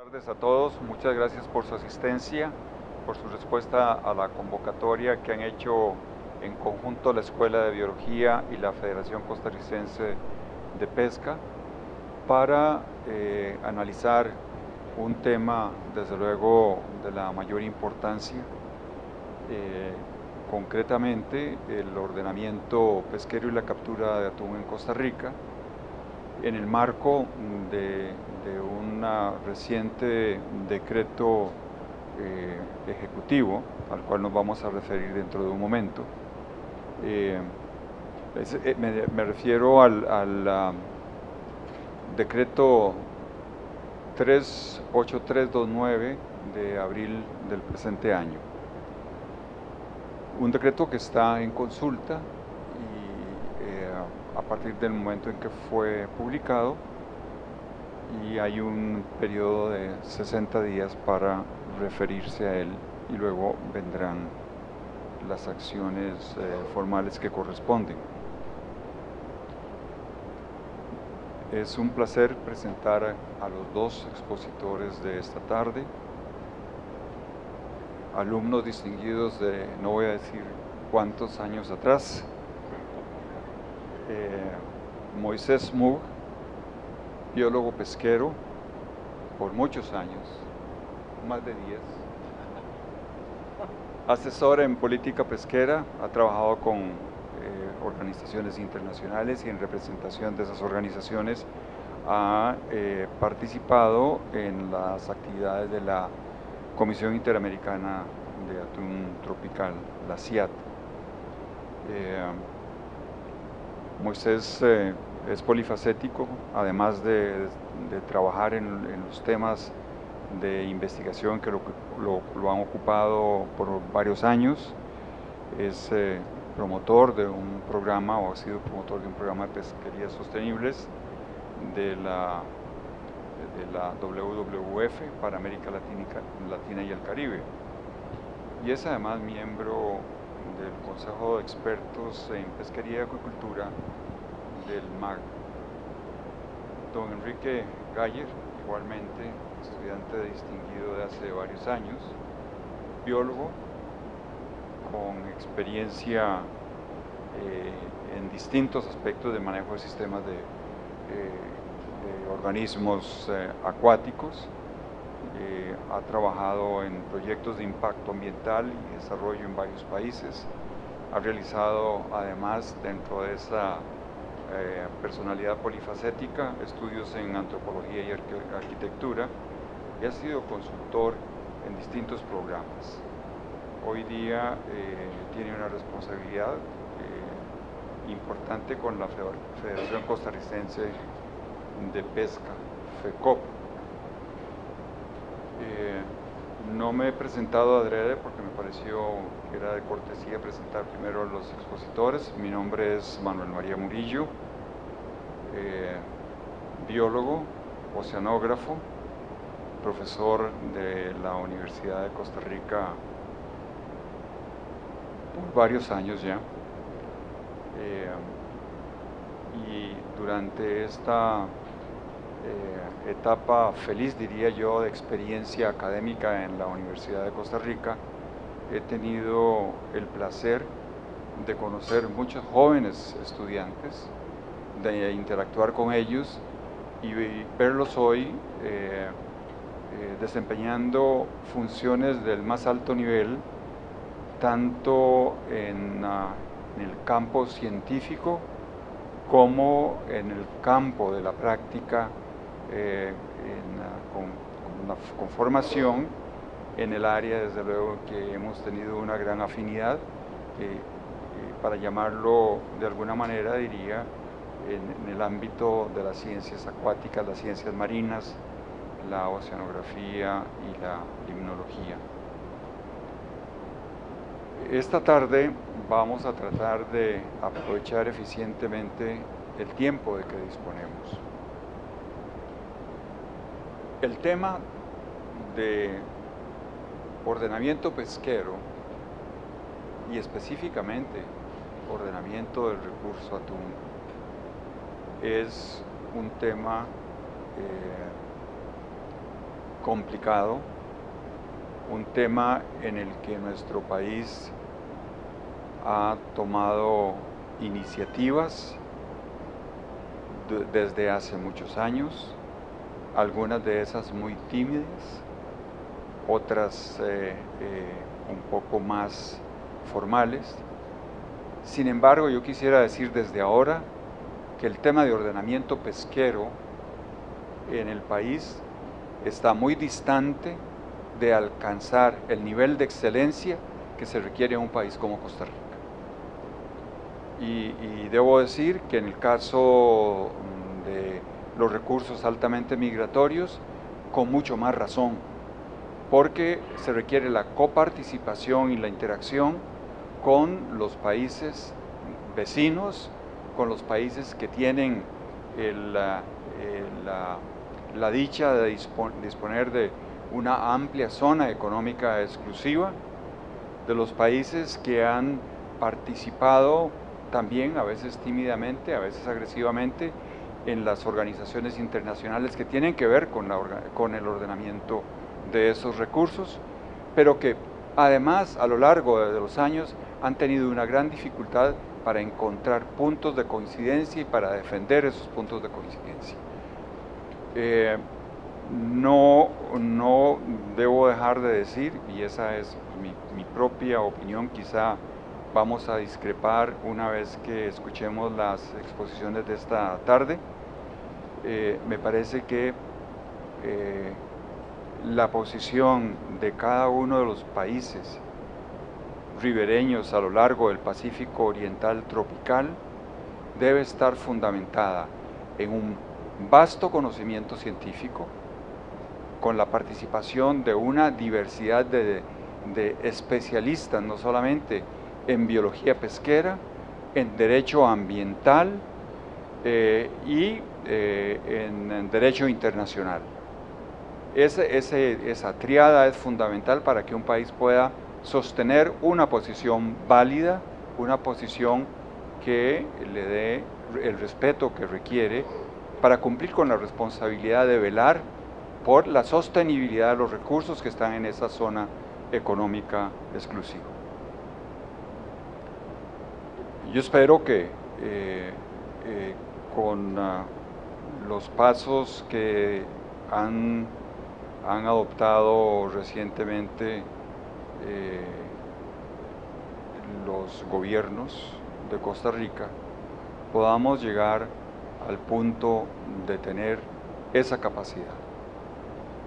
Buenas tardes a todos, muchas gracias por su asistencia, por su respuesta a la convocatoria que han hecho en conjunto la Escuela de Biología y la Federación Costarricense de Pesca para analizar un tema, desde luego, de la mayor importancia, concretamente el ordenamiento pesquero y la captura de atún en Costa Rica, en el marco de un reciente decreto ejecutivo, al cual nos vamos a referir dentro de un momento. Me refiero al decreto 38329 de abril del presente año. Un decreto que está en consulta y a partir del momento en que fue publicado, y hay un periodo de 60 días para referirse a él y luego vendrán las acciones formales que corresponden. Es un placer presentar a los dos expositores de esta tarde, alumnos distinguidos de no voy a decir cuántos años atrás. Moisés Moog, biólogo pesquero por muchos años, más de 10. Asesor en política pesquera, ha trabajado con organizaciones internacionales y en representación de esas organizaciones ha participado en las actividades de la Comisión Interamericana de Atún Tropical, la CIAT. Moisés es polifacético, además de trabajar en los temas de investigación que lo han ocupado por varios años. Es promotor de un programa, o ha sido promotor de un programa de pesquerías sostenibles de la WWF para América Latina y el Caribe. Y es además miembro del Consejo de Expertos en Pesquería y Acuicultura del MAG. Don Enrique Galler, igualmente estudiante distinguido de hace varios años, biólogo con experiencia en distintos aspectos de manejo de sistemas de organismos acuáticos. Ha trabajado en proyectos de impacto ambiental y desarrollo en varios países. Ha realizado, además, dentro de esa personalidad polifacética, estudios en antropología y arquitectura, y ha sido consultor en distintos programas. Hoy día tiene una responsabilidad importante con la Federación Costarricense de Pesca, FECOP. No me he presentado adrede porque me pareció que era de cortesía presentar primero a los expositores. Mi nombre es Manuel María Murillo, biólogo, oceanógrafo, profesor de la Universidad de Costa Rica por varios años ya. Y durante esta etapa feliz, diría yo, de experiencia académica en la Universidad de Costa Rica, he tenido el placer de conocer muchos jóvenes estudiantes, de interactuar con ellos y verlos hoy desempeñando funciones del más alto nivel, tanto en el campo científico como en el campo de la práctica, con formación en el área, desde luego, que hemos tenido una gran afinidad, para llamarlo de alguna manera, diría, en el ámbito de las ciencias acuáticas, las ciencias marinas, la oceanografía y la limnología. Esta tarde vamos a tratar de aprovechar eficientemente el tiempo de que disponemos. El tema de ordenamiento pesquero y específicamente ordenamiento del recurso atún es un tema complicado, un tema en el que nuestro país ha tomado iniciativas desde hace muchos años, algunas de esas muy tímidas, otras un poco más formales. Sin embargo, yo quisiera decir desde ahora que el tema de ordenamiento pesquero en el país está muy distante de alcanzar el nivel de excelencia que se requiere en un país como Costa Rica. Y debo decir que en el caso de los recursos altamente migratorios, con mucho más razón, porque se requiere la coparticipación y la interacción con los países vecinos, con los países que tienen la dicha de disponer de una amplia zona económica exclusiva, de los países que han participado también, a veces tímidamente, a veces agresivamente, en las organizaciones internacionales que tienen que ver con el ordenamiento de esos recursos, pero que además a lo largo de los años han tenido una gran dificultad para encontrar puntos de coincidencia y para defender esos puntos de coincidencia. No debo dejar de decir, y esa es mi propia opinión, quizá vamos a discrepar una vez que escuchemos las exposiciones de esta tarde. Me parece que la posición de cada uno de los países ribereños a lo largo del Pacífico Oriental tropical debe estar fundamentada en un vasto conocimiento científico, con la participación de una diversidad de especialistas, no solamente en biología pesquera, en derecho ambiental y en derecho internacional. Esa tríada es fundamental para que un país pueda sostener una posición válida, una posición que le dé el respeto que requiere para cumplir con la responsabilidad de velar por la sostenibilidad de los recursos que están en esa zona económica exclusiva. Yo espero que con los pasos que han adoptado recientemente los gobiernos de Costa Rica, podamos llegar al punto de tener esa capacidad.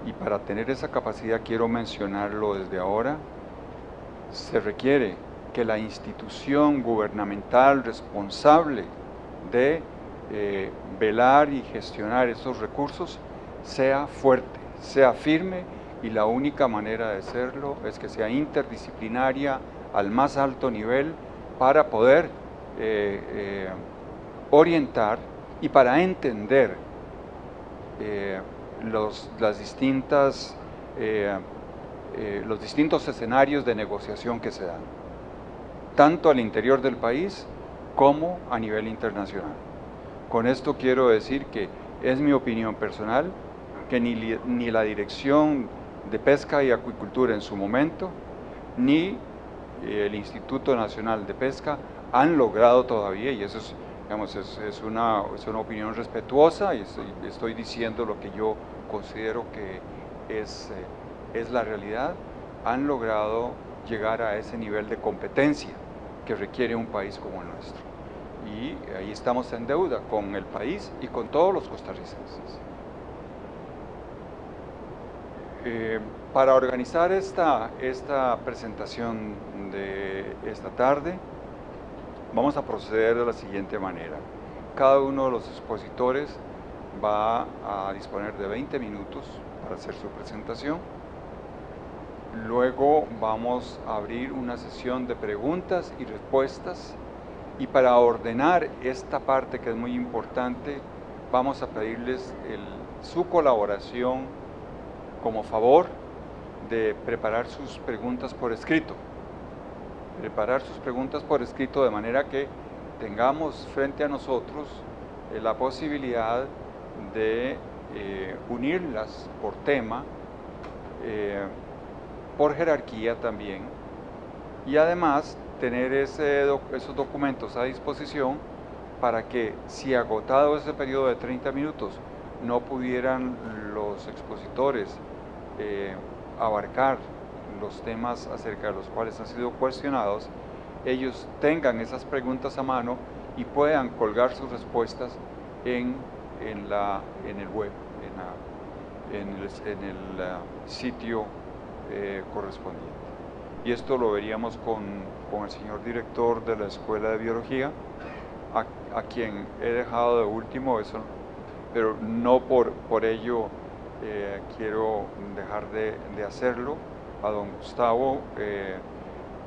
Y para tener esa capacidad, quiero mencionarlo desde ahora, se requiere que la institución gubernamental responsable de velar y gestionar esos recursos sea fuerte, sea firme, y la única manera de serlo es que sea interdisciplinaria al más alto nivel para poder orientar y para entender los distintos escenarios de negociación que se dan, tanto al interior del país como a nivel internacional. Con esto quiero decir que es mi opinión personal que ni la Dirección de Pesca y Acuicultura en su momento, ni el Instituto Nacional de Pesca han logrado todavía, y eso es, digamos, es una opinión respetuosa, y estoy diciendo lo que yo considero que es la realidad, han logrado llegar a ese nivel de competencia que requiere un país como el nuestro. Y ahí estamos en deuda con el país y con todos los costarricenses. Para organizar esta presentación de esta tarde, vamos a proceder de la siguiente manera. Cada uno de los expositores va a disponer de 20 minutos para hacer su presentación. Luego vamos a abrir una sesión de preguntas y respuestas, y para ordenar esta parte que es muy importante, vamos a pedirles su colaboración como favor de preparar sus preguntas por escrito. Preparar sus preguntas por escrito de manera que tengamos frente a nosotros la posibilidad de unirlas por tema por jerarquía también, y además tener esos documentos a disposición para que, si agotado ese periodo de 30 minutos no pudieran los expositores abarcar los temas acerca de los cuales han sido cuestionados, ellos tengan esas preguntas a mano y puedan colgar sus respuestas en el web, en el sitio correspondiente. Y esto lo veríamos con el señor director de la Escuela de Biología, a quien he dejado de último, pero no por ello quiero dejar de hacerlo, a don Gustavo,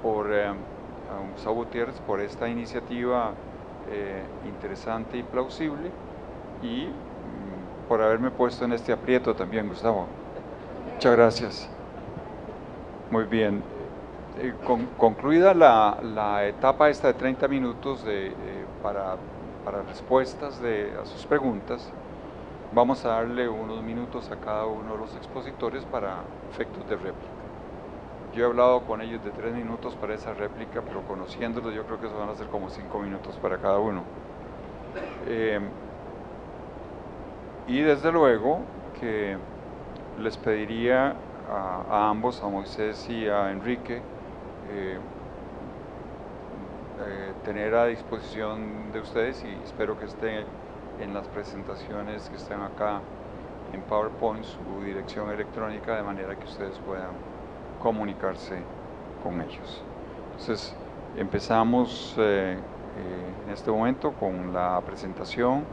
a don Gustavo Gutiérrez, por esta iniciativa interesante y plausible, y por haberme puesto en este aprieto también, Gustavo. Muchas gracias. Muy bien. Concluida la etapa esta de 30 minutos para respuestas a sus preguntas, vamos a darle unos minutos a cada uno de los expositores para efectos de réplica. Yo he hablado con ellos de 3 minutos para esa réplica, pero conociéndolos yo creo que eso van a ser como 5 minutos para cada uno. Y desde luego que les pediría a ambos, a Moisés y a Enrique, tener a disposición de ustedes, y espero que esté en las presentaciones que estén acá en PowerPoint, su dirección electrónica, de manera que ustedes puedan comunicarse con ellos. Entonces empezamos en este momento con la presentación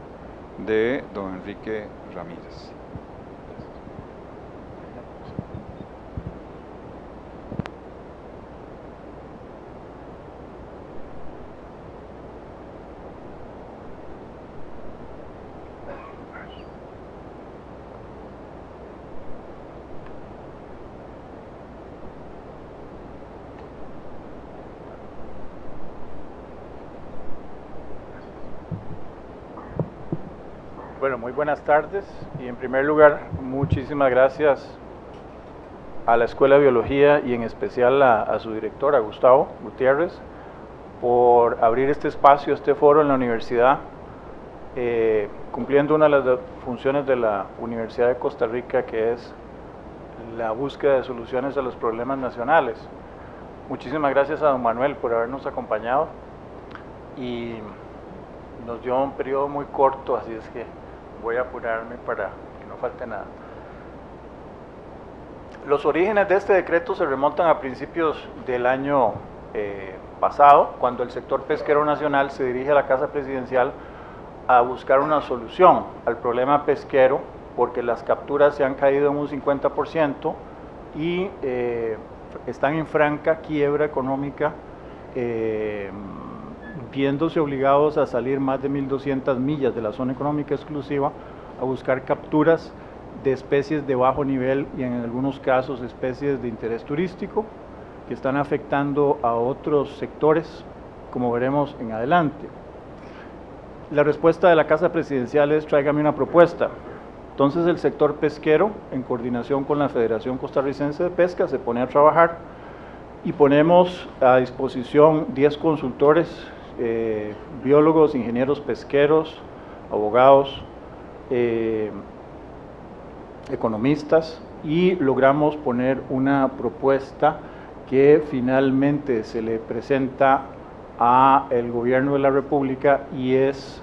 de don Enrique Ramírez. Bueno, muy buenas tardes, y en primer lugar muchísimas gracias a la Escuela de Biología y en especial a su director, a Gustavo Gutiérrez, por abrir este espacio, este foro en la universidad, cumpliendo una de las funciones de la Universidad de Costa Rica, que es la búsqueda de soluciones a los problemas nacionales. Muchísimas gracias a don Manuel por habernos acompañado, y nos dio un periodo muy corto, así es que voy a apurarme para que no falte nada. Los orígenes de este decreto se remontan a principios del año pasado, cuando el sector pesquero nacional se dirige a la Casa Presidencial a buscar una solución al problema pesquero, porque las capturas se han caído en un 50% y están en franca quiebra económica, viéndose obligados a salir más de 1.200 millas de la zona económica exclusiva a buscar capturas de especies de bajo nivel y en algunos casos especies de interés turístico que están afectando a otros sectores, como veremos en adelante. La respuesta de la Casa Presidencial es: tráigame una propuesta. Entonces el sector pesquero, en coordinación con la Federación Costarricense de Pesca, se pone a trabajar y ponemos a disposición 10 consultores, biólogos, ingenieros pesqueros, abogados, economistas, y logramos poner una propuesta que finalmente se le presenta a el Gobierno de la República y es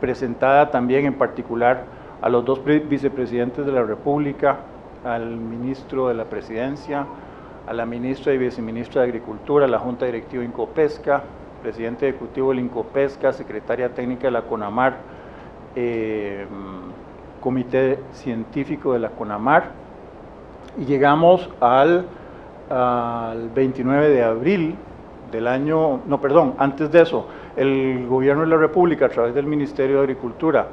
presentada también en particular a los 2 vicepresidentes de la República, al ministro de la Presidencia, a la ministra y viceministra de Agricultura, a la Junta Directiva Incopesca, presidente ejecutivo del Incopesca, secretaria técnica de la CONAMAR, comité científico de la CONAMAR, y llegamos al 29 de abril del año, no, perdón, antes de eso, el Gobierno de la República, a través del Ministerio de Agricultura,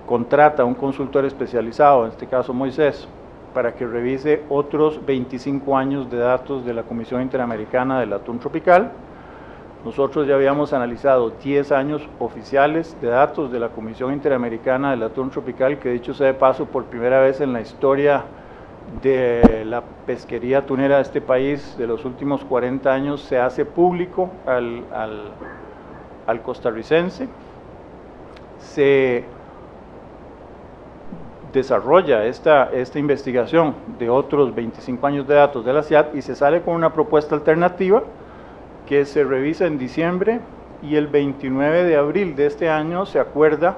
contrata a un consultor especializado, en este caso Moisés, para que revise otros 25 años de datos de la Comisión Interamericana del Atún Tropical. Nosotros ya habíamos analizado 10 años oficiales de datos de la Comisión Interamericana del Atún Tropical, que dicho sea de paso, por primera vez en la historia de la pesquería atunera de este país de los últimos 40 años se hace público al costarricense. Se desarrolla esta investigación de otros 25 años de datos de la CIAT y se sale con una propuesta alternativa que se revisa en diciembre, y el 29 de abril de este año se acuerda,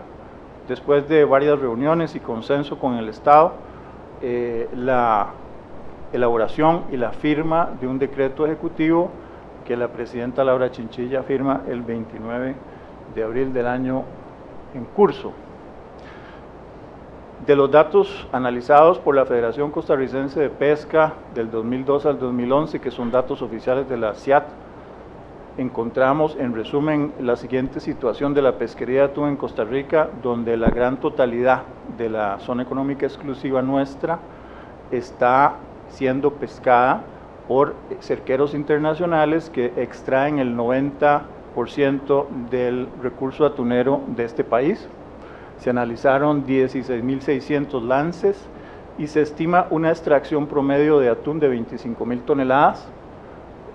después de varias reuniones y consenso con el Estado, la elaboración y la firma de un decreto ejecutivo que la presidenta Laura Chinchilla firma el 29 de abril del año en curso. De los datos analizados por la Federación Costarricense de Pesca del 2002 al 2011, que son datos oficiales de la CIAT, encontramos en resumen la siguiente situación de la pesquería de atún en Costa Rica, donde la gran totalidad de la zona económica exclusiva nuestra está siendo pescada por cerqueros internacionales que extraen el 90% del recurso atunero de este país. Se analizaron 16.600 lances y se estima una extracción promedio de atún de 25.000 toneladas,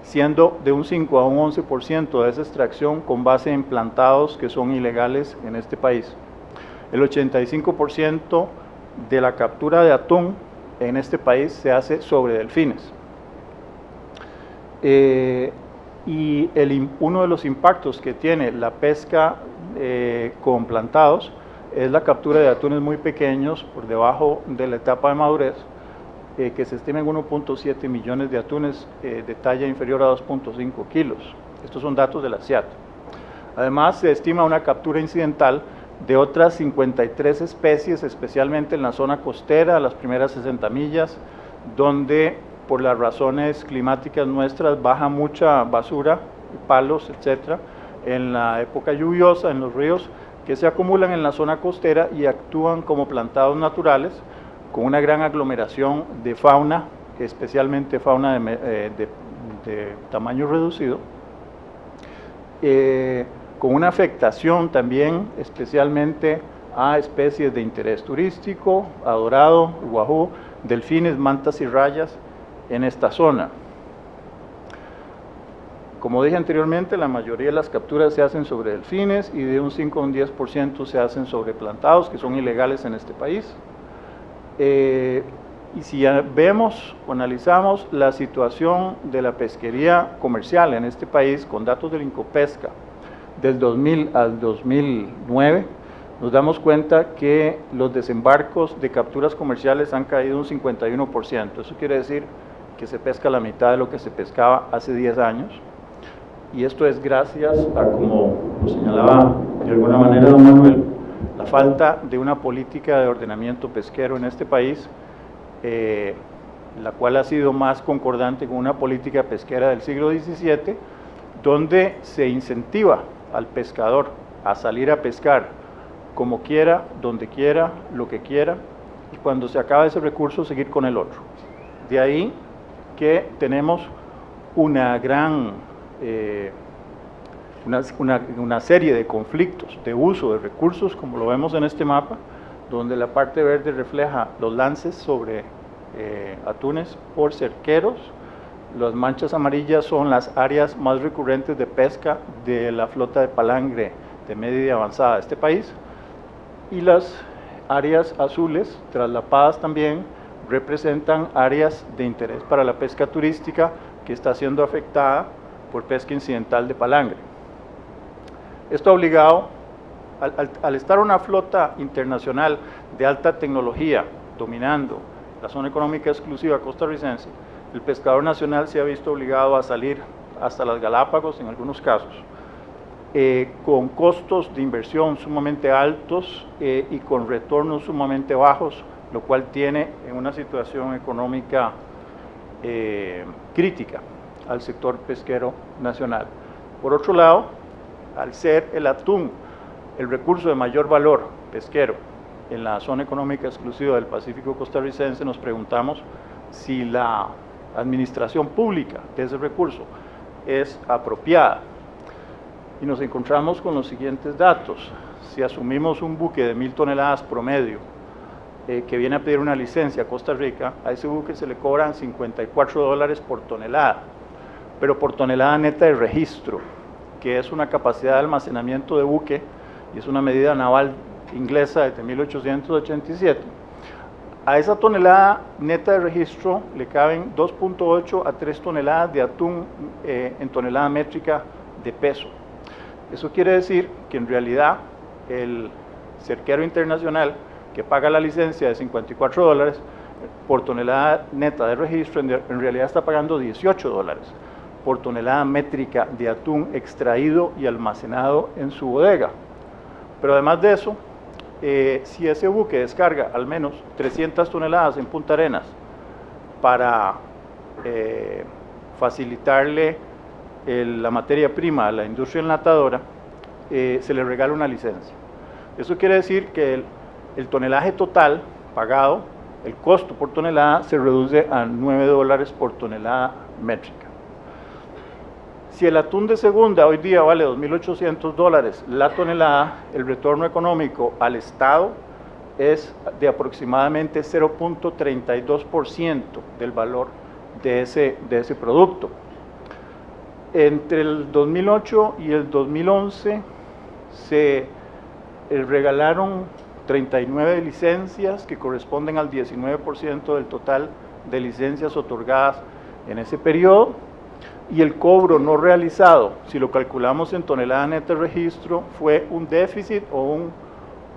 siendo de un 5 a un 11% de esa extracción con base en plantados que son ilegales en este país. El 85% de la captura de atún en este país se hace sobre delfines. Y uno de los impactos que tiene la pesca con plantados es la captura de atunes muy pequeños por debajo de la etapa de madurez, que se estima en 1.7 millones de atunes de talla inferior a 2.5 kilos. Estos son datos de la CIAT. Además, se estima una captura incidental de otras 53 especies, especialmente en la zona costera, las primeras 60 millas, donde por las razones climáticas nuestras baja mucha basura, palos, etcétera, en la época lluviosa, en los ríos, que se acumulan en la zona costera y actúan como plantados naturales, con una gran aglomeración de fauna, especialmente fauna de tamaño reducido, con una afectación también especialmente a especies de interés turístico, a dorado, guajú, delfines, mantas y rayas en esta zona. Como dije anteriormente, la mayoría de las capturas se hacen sobre delfines y de un 5 a un 10% se hacen sobre plantados, que son ilegales en este país. Y si ya vemos o analizamos la situación de la pesquería comercial en este país con datos del Incopesca del 2000 al 2009, nos damos cuenta que los desembarcos de capturas comerciales han caído un 51%. Eso quiere decir que se pesca la mitad de lo que se pescaba hace 10 años. Y esto es gracias a, como lo señalaba de alguna manera don Manuel, la falta de una política de ordenamiento pesquero en este país, la cual ha sido más concordante con una política pesquera del siglo XVII, donde se incentiva al pescador a salir a pescar como quiera, donde quiera, lo que quiera, y cuando se acaba ese recurso seguir con el otro. De ahí que tenemos una gran una serie de conflictos de uso de recursos, como lo vemos en este mapa, donde la parte verde refleja los lances sobre atunes por cerqueros. Las manchas amarillas son las áreas más recurrentes de pesca de la flota de palangre de media y avanzada de este país, y las áreas azules, traslapadas también, representan áreas de interés para la pesca turística que está siendo afectada por pesca incidental de palangre. Esto ha obligado, al estar una flota internacional de alta tecnología dominando la zona económica exclusiva costarricense, el pescador nacional se ha visto obligado a salir hasta las Galápagos en algunos casos, con costos de inversión sumamente altos y con retornos sumamente bajos, lo cual tiene en una situación económica crítica al sector pesquero nacional. Por otro lado, al ser el atún el recurso de mayor valor pesquero en la zona económica exclusiva del Pacífico costarricense, nos preguntamos si la administración pública de ese recurso es apropiada. Y nos encontramos con los siguientes datos. Si asumimos un buque de 1000 toneladas promedio que viene a pedir una licencia a Costa Rica, a ese buque se le cobran $54 por tonelada, pero por tonelada neta de registro, que es una capacidad de almacenamiento de buque, y es una medida naval inglesa desde 1887, a esa tonelada neta de registro le caben 2.8 a 3 toneladas de atún en tonelada métrica de peso. Eso quiere decir que en realidad el cerquero internacional que paga la licencia de $54 por tonelada neta de registro, en realidad está pagando $18 por tonelada métrica de atún extraído y almacenado en su bodega. Pero además de eso, si ese buque descarga al menos 300 toneladas en Punta Arenas para facilitarle la materia prima a la industria enlatadora, se le regala una licencia. Eso quiere decir que el tonelaje total pagado, el costo por tonelada, se reduce a $9 por tonelada métrica. Si el atún de segunda hoy día vale $2.800 la tonelada, el retorno económico al Estado es de aproximadamente 0.32% del valor de ese producto. Entre el 2008 y el 2011 se regalaron 39 licencias que corresponden al 19% del total de licencias otorgadas en ese periodo, y el cobro no realizado, si lo calculamos en tonelada neta de registro, fue un déficit o un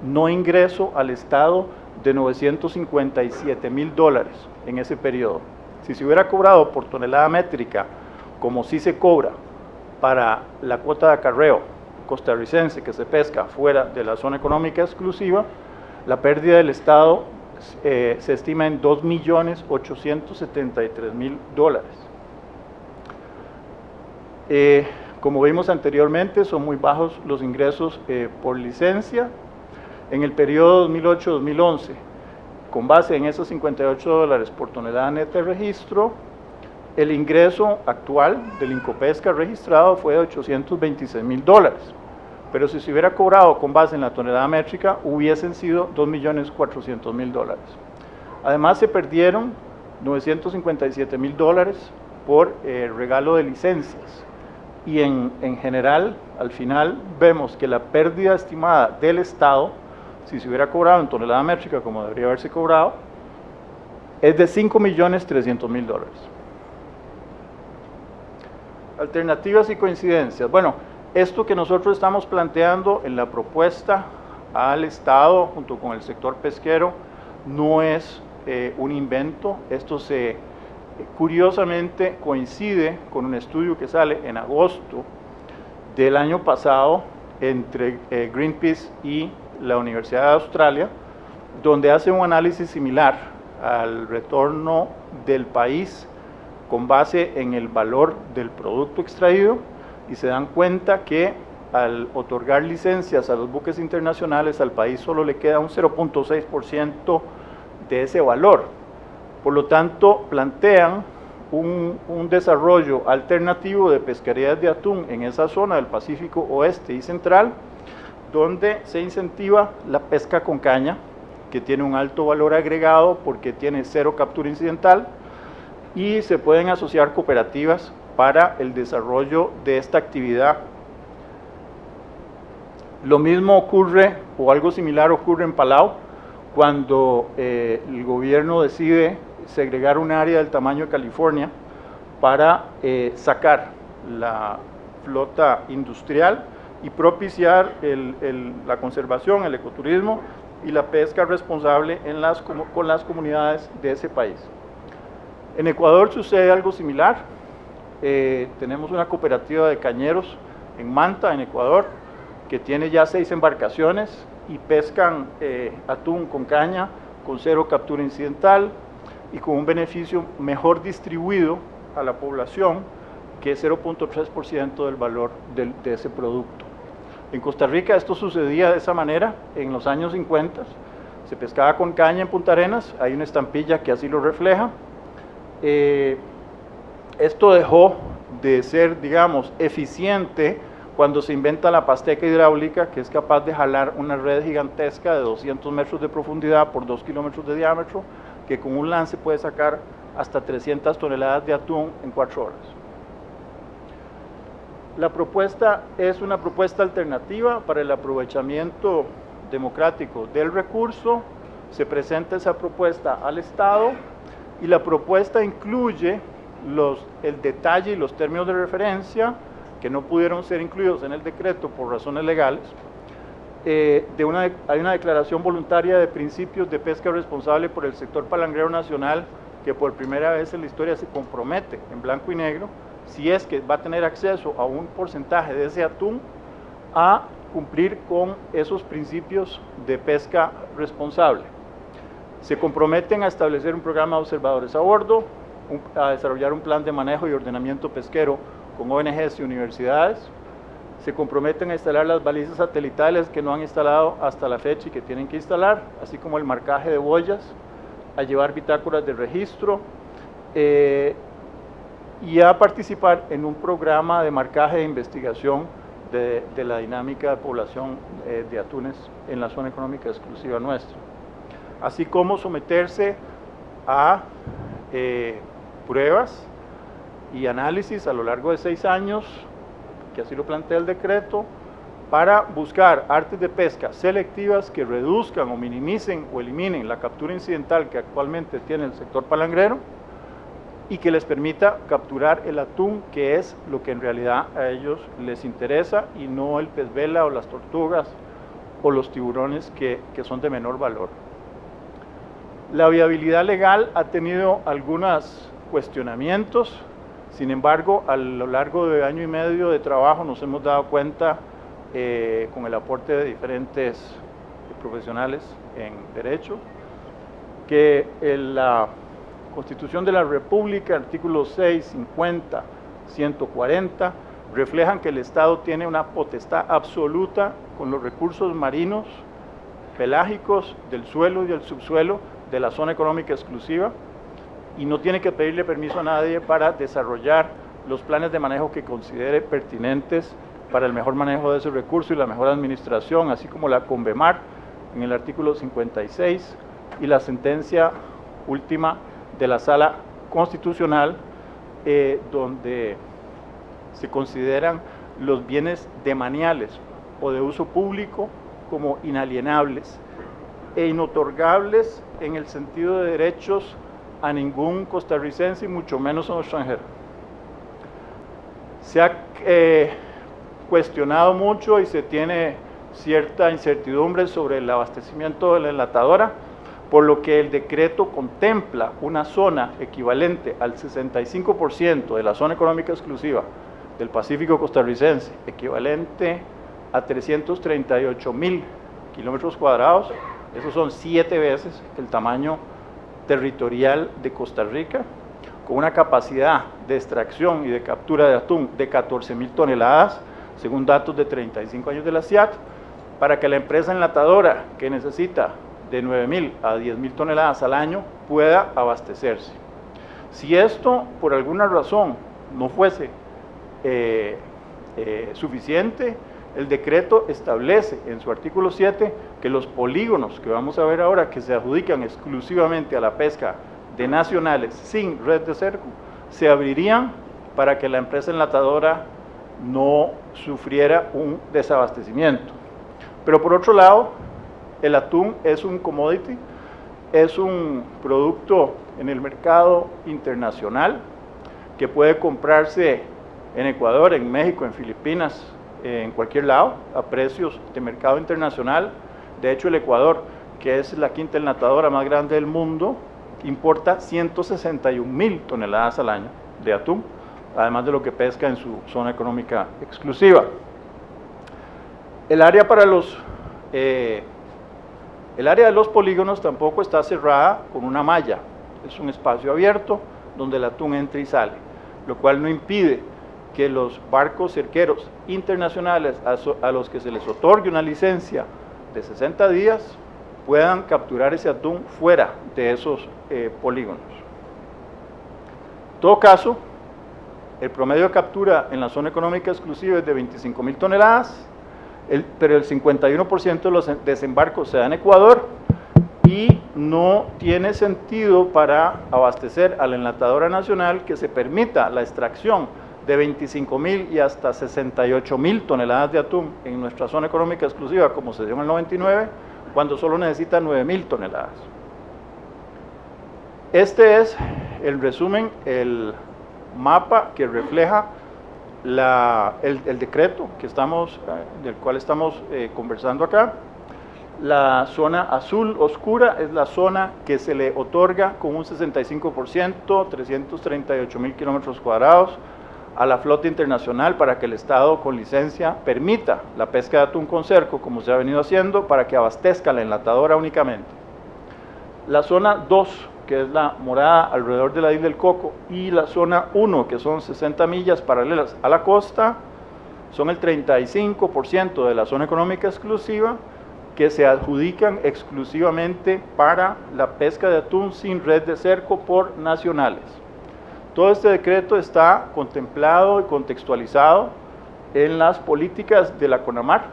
no ingreso al Estado de $957.000 en ese periodo. Si se hubiera cobrado por tonelada métrica, como sí se cobra para la cuota de acarreo costarricense que se pesca fuera de la zona económica exclusiva, la pérdida del Estado se estima en $2.873.000. Como vimos anteriormente, son muy bajos los ingresos por licencia. En el periodo 2008-2011, con base en esos $58 por tonelada neta de registro, el ingreso actual del Incopesca registrado fue de $826.000, pero si se hubiera cobrado con base en la tonelada métrica, hubiesen sido $2.400.000. Además, se perdieron $957.000 por regalo de licencias. Y en general, al final, vemos que la pérdida estimada del Estado, si se hubiera cobrado en tonelada métrica como debería haberse cobrado, es de $5.300.000. Alternativas y coincidencias. Bueno, esto que nosotros estamos planteando en la propuesta al Estado junto con el sector pesquero no es un invento. Esto curiosamente coincide con un estudio que sale en agosto del año pasado entre Greenpeace y la Universidad de Australia, donde hace un análisis similar al retorno del país con base en el valor del producto extraído, y se dan cuenta que al otorgar licencias a los buques internacionales, al país solo le queda un 0.6% de ese valor. Por lo tanto, plantean un desarrollo alternativo de pesquerías de atún en esa zona del Pacífico Oeste y Central, donde se incentiva la pesca con caña, que tiene un alto valor agregado porque tiene cero captura incidental, y se pueden asociar cooperativas para el desarrollo de esta actividad. Lo mismo ocurre, o algo similar ocurre en Palau, cuando el gobierno decide segregar un área del tamaño de California para sacar la flota industrial y propiciar la conservación, el ecoturismo y la pesca responsable con las comunidades de ese país. En Ecuador sucede algo similar. Tenemos una cooperativa de cañeros en Manta, en Ecuador, que tiene ya 6 embarcaciones y pescan atún con caña, con cero captura incidental y con un beneficio mejor distribuido a la población, que es 0.3% del valor de ese producto. En Costa Rica esto sucedía de esa manera en los años 50, se pescaba con caña en Punta Arenas, hay una estampilla que así lo refleja. Esto dejó de ser, digamos, eficiente cuando se inventa la pasteca hidráulica, que es capaz de jalar una red gigantesca de 200 metros de profundidad por 2 kilómetros de diámetro, que con un lance puede sacar hasta 300 toneladas de atún en 4 horas. La propuesta es una propuesta alternativa para el aprovechamiento democrático del recurso. Se presenta esa propuesta al Estado y la propuesta incluye el detalle y los términos de referencia que no pudieron ser incluidos en el decreto por razones legales. Hay una declaración voluntaria de principios de pesca responsable por el sector palangrero nacional que por primera vez en la historia se compromete en blanco y negro, si es que va a tener acceso a un porcentaje de ese atún, a cumplir con esos principios de pesca responsable. Se comprometen a establecer un programa de observadores a bordo, a desarrollar un plan de manejo y ordenamiento pesquero con ONGs y universidades. Se comprometen a instalar las balizas satelitales que no han instalado hasta la fecha y que tienen que instalar, así como el marcaje de boyas, a llevar bitácoras de registro y a participar en un programa de marcaje de investigación de la dinámica de población de atunes en la zona económica exclusiva nuestra, así como someterse a pruebas y análisis a lo largo de 6 años, que así lo plantea el decreto, para buscar artes de pesca selectivas que reduzcan o minimicen o eliminen la captura incidental que actualmente tiene el sector palangrero y que les permita capturar el atún, que es lo que en realidad a ellos les interesa, y no el pez vela o las tortugas o los tiburones que son de menor valor. La viabilidad legal ha tenido algunos cuestionamientos. Sin embargo, a lo largo de 1 año y medio de trabajo nos hemos dado cuenta, con el aporte de diferentes profesionales en derecho, que la Constitución de la República, artículos 6, 50, 140, reflejan que el Estado tiene una potestad absoluta con los recursos marinos, pelágicos, del suelo y del subsuelo de la zona económica exclusiva, y no tiene que pedirle permiso a nadie para desarrollar los planes de manejo que considere pertinentes para el mejor manejo de ese recurso y la mejor administración, así como la CONVEMAR en el artículo 56 y la sentencia última de la Sala Constitucional, donde se consideran los bienes demaniales o de uso público como inalienables e inotorgables en el sentido de derechos a ningún costarricense y mucho menos a un extranjero. Se ha cuestionado mucho y se tiene cierta incertidumbre sobre el abastecimiento de la enlatadora, por lo que el decreto contempla una zona equivalente al 65% de la zona económica exclusiva del Pacífico costarricense, equivalente a 338.000 kilómetros cuadrados. Esos son 7 veces el tamaño territorial de Costa Rica, con una capacidad de extracción y de captura de atún de 14.000 toneladas, según datos de 35 años de la CIAT, para que la empresa enlatadora, que necesita de 9.000 a 10.000 toneladas al año, pueda abastecerse. Si esto, por alguna razón, no fuese suficiente, el decreto establece en su artículo 7 que los polígonos que vamos a ver ahora, que se adjudican exclusivamente a la pesca de nacionales sin red de cerco, se abrirían para que la empresa enlatadora no sufriera un desabastecimiento. Pero por otro lado, el atún es un commodity, es un producto en el mercado internacional que puede comprarse en Ecuador, en México, en Filipinas, en cualquier lado, a precios de mercado internacional. De hecho, el Ecuador, que es la quinta enlatadora más grande del mundo, importa 161.000 toneladas al año de atún, además de lo que pesca en su zona económica exclusiva. El área de los polígonos tampoco está cerrada con una malla, es un espacio abierto donde el atún entra y sale, lo cual no impide que los barcos cerqueros internacionales a los que se les otorgue una licencia de 60 días puedan capturar ese atún fuera de esos polígonos. En todo caso, el promedio de captura en la zona económica exclusiva es de 25.000 toneladas, pero el 51% de los desembarcos se da en Ecuador y no tiene sentido para abastecer a la enlatadora nacional que se permita la extracción de 25.000 y hasta 68.000 toneladas de atún en nuestra zona económica exclusiva, como se dio en el 99, cuando solo necesita 9.000 toneladas. Este es el resumen, el mapa que refleja el decreto del cual estamos conversando acá. La zona azul oscura es la zona que se le otorga con un 65%, 338.000 kilómetros cuadrados, a la flota internacional para que el Estado con licencia permita la pesca de atún con cerco, como se ha venido haciendo, para que abastezca la enlatadora únicamente. La zona 2, que es la morada alrededor de la isla del Coco, y la zona 1, que son 60 millas paralelas a la costa, son el 35% de la zona económica exclusiva, que se adjudican exclusivamente para la pesca de atún sin red de cerco por nacionales. Todo este decreto está contemplado y contextualizado en las políticas de la CONAMAR,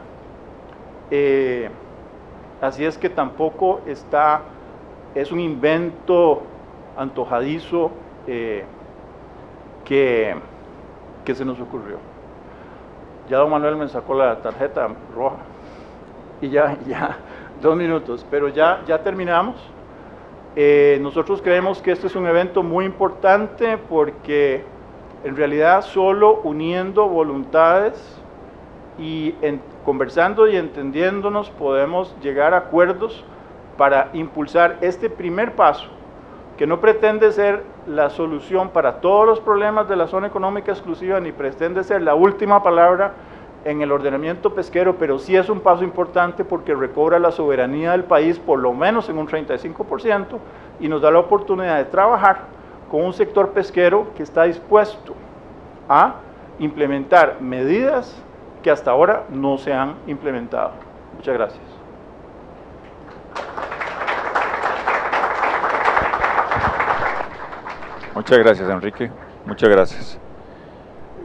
así es que tampoco es un invento antojadizo que se nos ocurrió. Ya don Manuel me sacó la tarjeta roja y ya 2 minutos, pero ya terminamos. Nosotros creemos que este es un evento muy importante porque en realidad solo uniendo voluntades y conversando y entendiéndonos podemos llegar a acuerdos para impulsar este primer paso, que no pretende ser la solución para todos los problemas de la zona económica exclusiva, ni pretende ser la última palabra en el ordenamiento pesquero, pero sí es un paso importante porque recobra la soberanía del país por lo menos en un 35% y nos da la oportunidad de trabajar con un sector pesquero que está dispuesto a implementar medidas que hasta ahora no se han implementado. Muchas gracias. Muchas gracias, Enrique. Muchas gracias.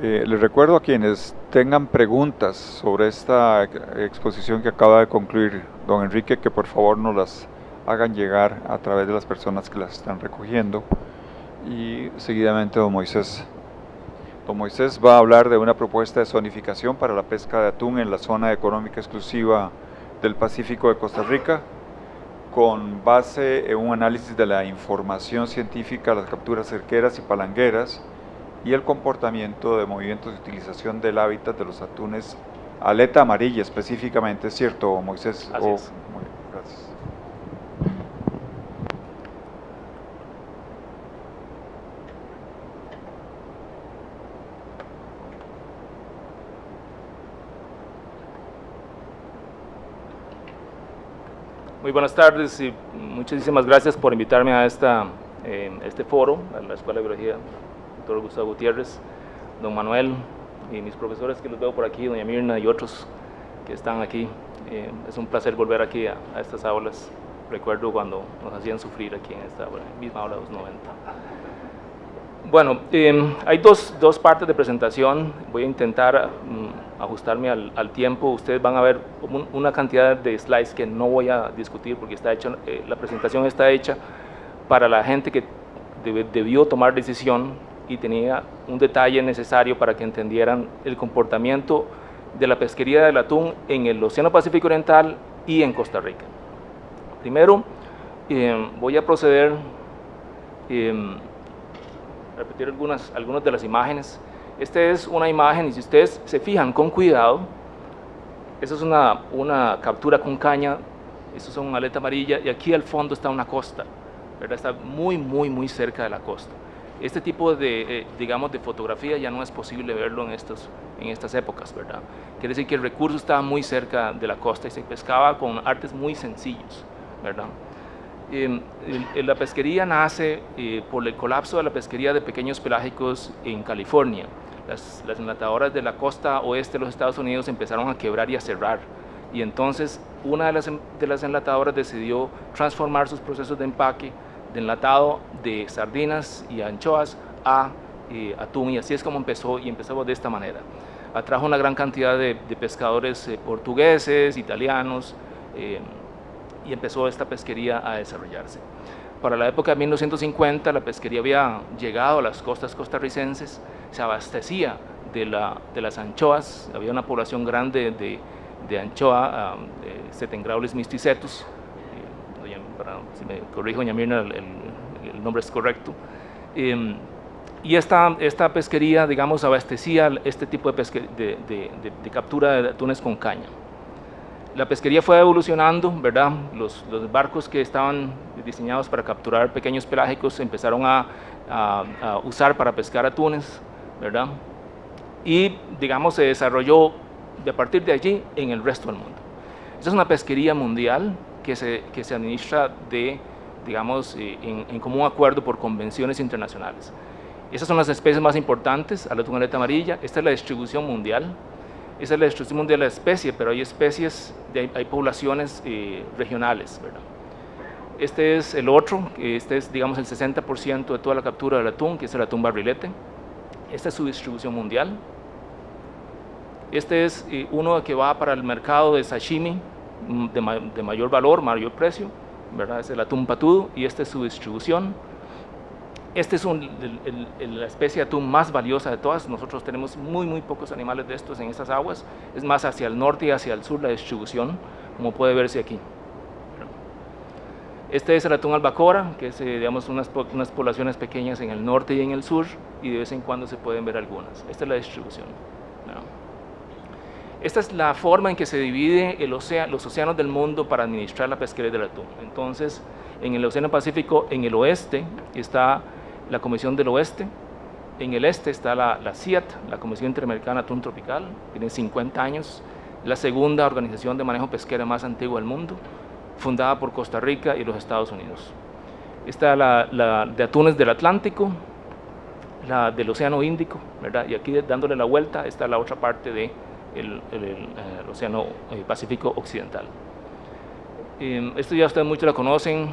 Les recuerdo a quienes tengan preguntas sobre esta exposición que acaba de concluir don Enrique, que por favor nos las hagan llegar a través de las personas que las están recogiendo. Y seguidamente don Moisés. Don Moisés va a hablar de una propuesta de zonificación para la pesca de atún en la zona económica exclusiva del Pacífico de Costa Rica, con base en un análisis de la información científica, las capturas cerqueras y palangueras, y el comportamiento de movimientos de utilización del hábitat de los atunes aleta amarilla específicamente, ¿es cierto, Moisés? Así es. Muy bien, gracias. Muy buenas tardes y muchísimas gracias por invitarme a este foro, a la Escuela de Biología, doctor Gustavo Gutiérrez, don Manuel y mis profesores que los veo por aquí, doña Mirna y otros que están aquí. Es un placer volver aquí a estas aulas. Recuerdo cuando nos hacían sufrir aquí en esta misma aula de los 90. Bueno, hay dos partes de presentación. Voy a intentar ajustarme al tiempo. Ustedes van a ver una cantidad de slides que no voy a discutir porque está hecha, la presentación está hecha para la gente que debió tomar decisión y tenía un detalle necesario para que entendieran el comportamiento de la pesquería del atún en el Océano Pacífico Oriental y en Costa Rica. Primero, voy a proceder a repetir algunas de las imágenes. Esta es una imagen y si ustedes se fijan con cuidado, esa es una captura con caña, esto es una aleta amarilla y aquí al fondo está una costa, ¿verdad? Está muy cerca de la costa. Este tipo de, digamos, de fotografía ya no es posible verlo en estas épocas, ¿verdad? Quiere decir que el recurso estaba muy cerca de la costa y se pescaba con artes muy sencillos, ¿verdad? La pesquería nace por el colapso de la pesquería de pequeños pelágicos en California. Las enlatadoras de la costa oeste de los Estados Unidos empezaron a quebrar y a cerrar. Y entonces una de las enlatadoras decidió transformar sus procesos de empaque de enlatado de sardinas y anchoas a atún, y así es como empezó, y empezamos de esta manera. Atrajo una gran cantidad de pescadores portugueses, italianos, y empezó esta pesquería a desarrollarse. Para la época de 1950 la pesquería había llegado a las costas costarricenses, se abastecía de las anchoas, había una población grande de anchoa, Setengraulis mysticetus, si me corrijo, doña Mirna, el nombre es correcto, y esta pesquería, digamos, abastecía este tipo de captura de atunes con caña. La pesquería fue evolucionando, ¿verdad? Los barcos que estaban diseñados para capturar pequeños pelágicos se empezaron a usar para pescar atunes, ¿verdad? Y, digamos, se desarrolló a partir de allí en el resto del mundo. Esta es una pesquería mundial que se administra digamos, en común acuerdo por convenciones internacionales. Estas son las especies más importantes, al atún aleta amarilla. Esta es la distribución mundial. Esa es la distribución mundial de la especie, pero hay especies, hay poblaciones regionales, ¿verdad? Este es el otro, este es, digamos, el 60% de toda la captura del atún, que es el atún barrilete. Esta es su distribución mundial. Este es uno que va para el mercado de sashimi de mayor valor, mayor precio, ¿verdad? Es el atún patudo, y esta es su distribución. Este es la especie de atún más valiosa de todas. Nosotros tenemos muy pocos animales de estos en estas aguas. Es más hacia el norte y hacia el sur la distribución, como puede verse aquí. Este es el atún albacora, que es, digamos, unas poblaciones pequeñas en el norte y en el sur, y de vez en cuando se pueden ver algunas. Esta es la distribución. Esta es la forma en que se divide los océanos del mundo para administrar la pesquería del atún. Entonces, en el Océano Pacífico, en el oeste, está la Comisión del Oeste. En el este está la CIAT, la Comisión Interamericana Atún Tropical, tiene 50 años, la segunda organización de manejo pesquero más antigua del mundo, fundada por Costa Rica y los Estados Unidos. Está la de atunes del Atlántico, la del Océano Índico, ¿verdad? Y aquí, dándole la vuelta, está la otra parte del Océano Pacífico Occidental. Esto ya ustedes muchos lo conocen.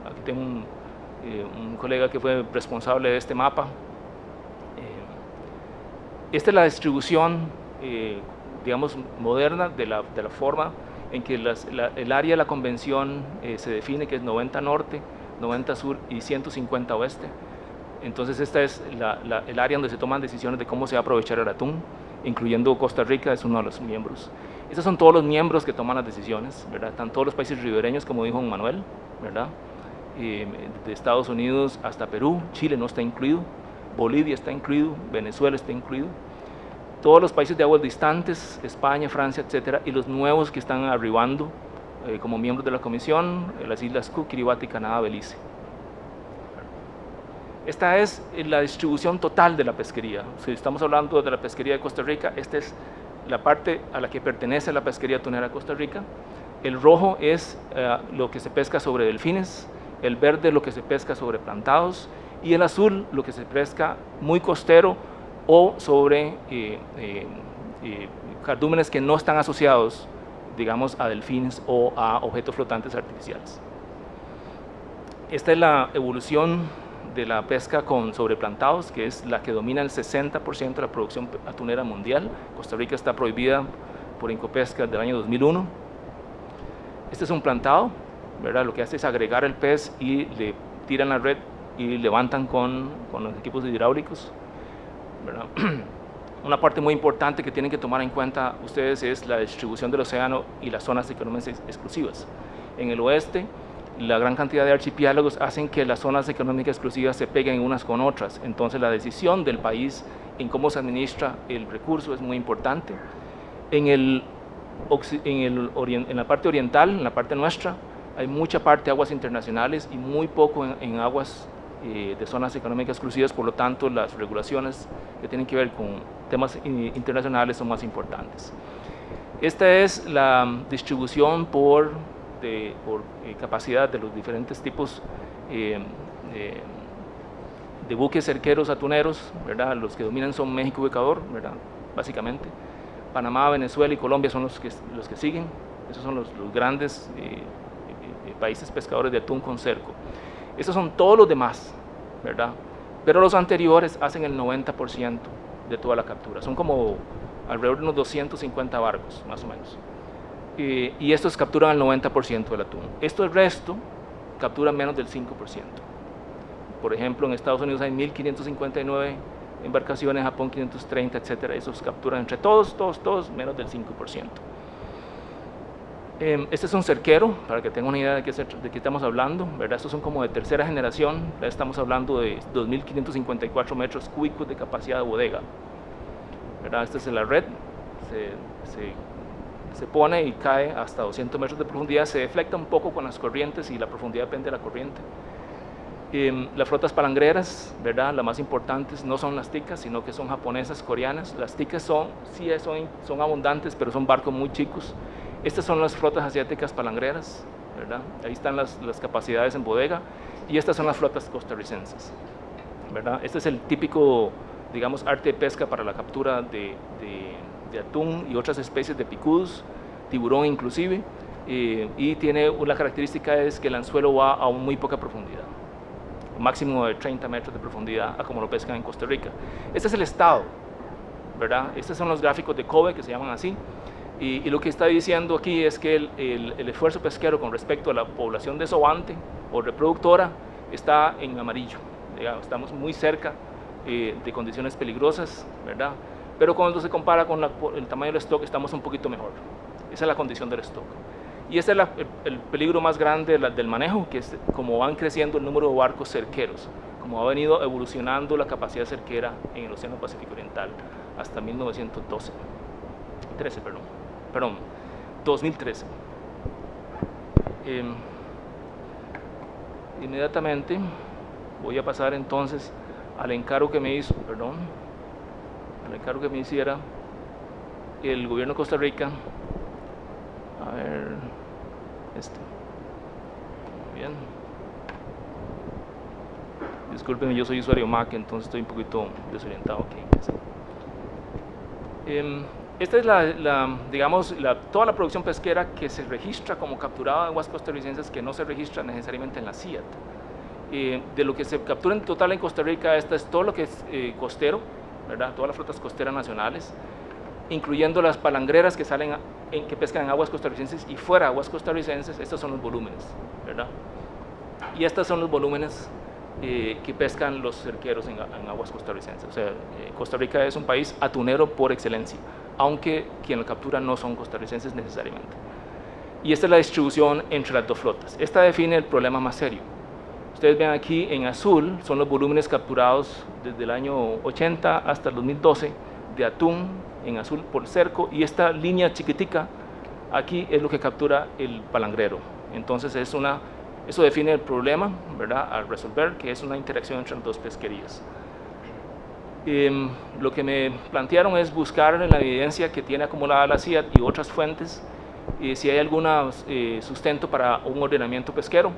Aquí tengo un colega que fue responsable de este mapa. Esta es la distribución, digamos, moderna de la forma en que el área de la convención se define, que es 90 norte, 90 sur y 150 oeste. Entonces esta es el área donde se toman decisiones de cómo se va a aprovechar el atún, incluyendo Costa Rica, es uno de los miembros. Estos son todos los miembros que toman las decisiones, ¿verdad? Están todos los países ribereños, como dijo don Manuel, ¿verdad? De Estados Unidos hasta Perú, Chile no está incluido, Bolivia está incluido, Venezuela está incluido, todos los países de aguas distantes, España, Francia, etcétera, y los nuevos que están arribando como miembros de la comisión, las Islas Cook, Kiribati, Canadá, Belice. Esta es la distribución total de la pesquería. Si estamos hablando de la pesquería de Costa Rica, esta es la parte a la que pertenece la pesquería atunera de Costa Rica. El rojo es lo que se pesca sobre delfines, el verde lo que se pesca sobre plantados, y el azul lo que se pesca muy costero o sobre cardúmenes que no están asociados, digamos, a delfines o a objetos flotantes artificiales. Esta es la evolución de la pesca con sobreplantados, que es la que domina el 60% de la producción atunera mundial. Costa Rica está prohibida por Incopesca del año 2001. Este es un plantado, ¿verdad? Lo que hace es agregar el pez y le tiran la red y levantan con los equipos hidráulicos, ¿verdad? Una parte muy importante que tienen que tomar en cuenta ustedes es la distribución del océano y las zonas económicas exclusivas. En el oeste, la gran cantidad de archipiélagos hacen que las zonas económicas exclusivas se peguen unas con otras, entonces la decisión del país en cómo se administra el recurso es muy importante. En la parte oriental, en la parte nuestra, hay mucha parte de aguas internacionales y muy poco en aguas de zonas económicas exclusivas, por lo tanto las regulaciones que tienen que ver con temas internacionales son más importantes. Esta es la distribución por capacidad de los diferentes tipos de buques cerqueros atuneros, ¿verdad? Los que dominan son México y Ecuador, ¿verdad? Básicamente. Panamá, Venezuela y Colombia son los que siguen. Esos son los grandes países pescadores de atún con cerco. Estos son todos los demás, ¿verdad? pero los anteriores hacen el 90% de toda la captura. Son como alrededor de unos 250 barcos, más o menos. Y estos capturan el 90% del atún. El resto capturan menos del 5%. Por ejemplo, en Estados Unidos hay 1.559 embarcaciones, en Japón 530, etcétera. Esos capturan entre todos menos del 5%. Este es un cerquero, para que tengan una idea de qué estamos hablando, ¿verdad? Estos son como de tercera generación, estamos hablando de 2.554 metros cúbicos de capacidad de bodega, ¿verdad? Esta es la red, se pone y cae hasta 200 metros de profundidad, se deflecta un poco con las corrientes y la profundidad depende de la corriente. Las flotas palangreras, ¿verdad? Las más importantes no son las ticas, sino que son japonesas, coreanas. Las ticas sí son abundantes, pero son barcos muy chicos. Estas son las flotas asiáticas palangreras, ¿verdad? Ahí están las capacidades en bodega, y estas son las flotas costarricenses, ¿verdad? Este es el típico, digamos, arte de pesca para la captura de atún y otras especies de picudos, tiburón inclusive, y tiene una característica, es que el anzuelo va a muy poca profundidad, máximo de 30 metros de profundidad, a como lo pescan en Costa Rica. Este es el estado, ¿verdad? Estos son los gráficos de COBE, que se llaman así. Y lo que está diciendo aquí es que el esfuerzo pesquero con respecto a la población desobante o reproductora está en amarillo. Digamos, estamos muy cerca de condiciones peligrosas, ¿verdad? Pero cuando se compara con el tamaño del stock, estamos un poquito mejor. Esa es la condición del stock. Y ese es el peligro más grande del manejo, que es como van creciendo el número de barcos cerqueros, como ha venido evolucionando la capacidad cerquera en el Océano Pacífico Oriental hasta 2013. Inmediatamente voy a pasar entonces al encargo que me hiciera el gobierno de Costa Rica. A ver, muy bien. Discúlpenme, yo soy usuario Mac, entonces estoy un poquito desorientado aquí. Esta es toda la producción pesquera que se registra como capturada en aguas costarricenses, que no se registra necesariamente en la CIAT. De lo que se captura en total en Costa Rica, esta es todo lo que es costero, ¿verdad? Todas las flotas costeras nacionales, incluyendo las palangreras que que pescan en aguas costarricenses y fuera de aguas costarricenses. Estos son los volúmenes, ¿verdad? Y estos son los volúmenes que pescan los cerqueros en aguas costarricenses. O sea, Costa Rica es un país atunero por excelencia, aunque quien lo captura no son costarricenses necesariamente. Y esta es la distribución entre las dos flotas. Esta define el problema más serio. Ustedes ven aquí en azul son los volúmenes capturados desde el año 80 hasta el 2012 de atún en azul por cerco, y esta línea chiquitica aquí es lo que captura el palangrero. Entonces eso define el problema, ¿verdad?, al resolver, que es una interacción entre las dos pesquerías. Lo que me plantearon es buscar en la evidencia que tiene acumulada la CIAT y otras fuentes si hay algún sustento para un ordenamiento pesquero,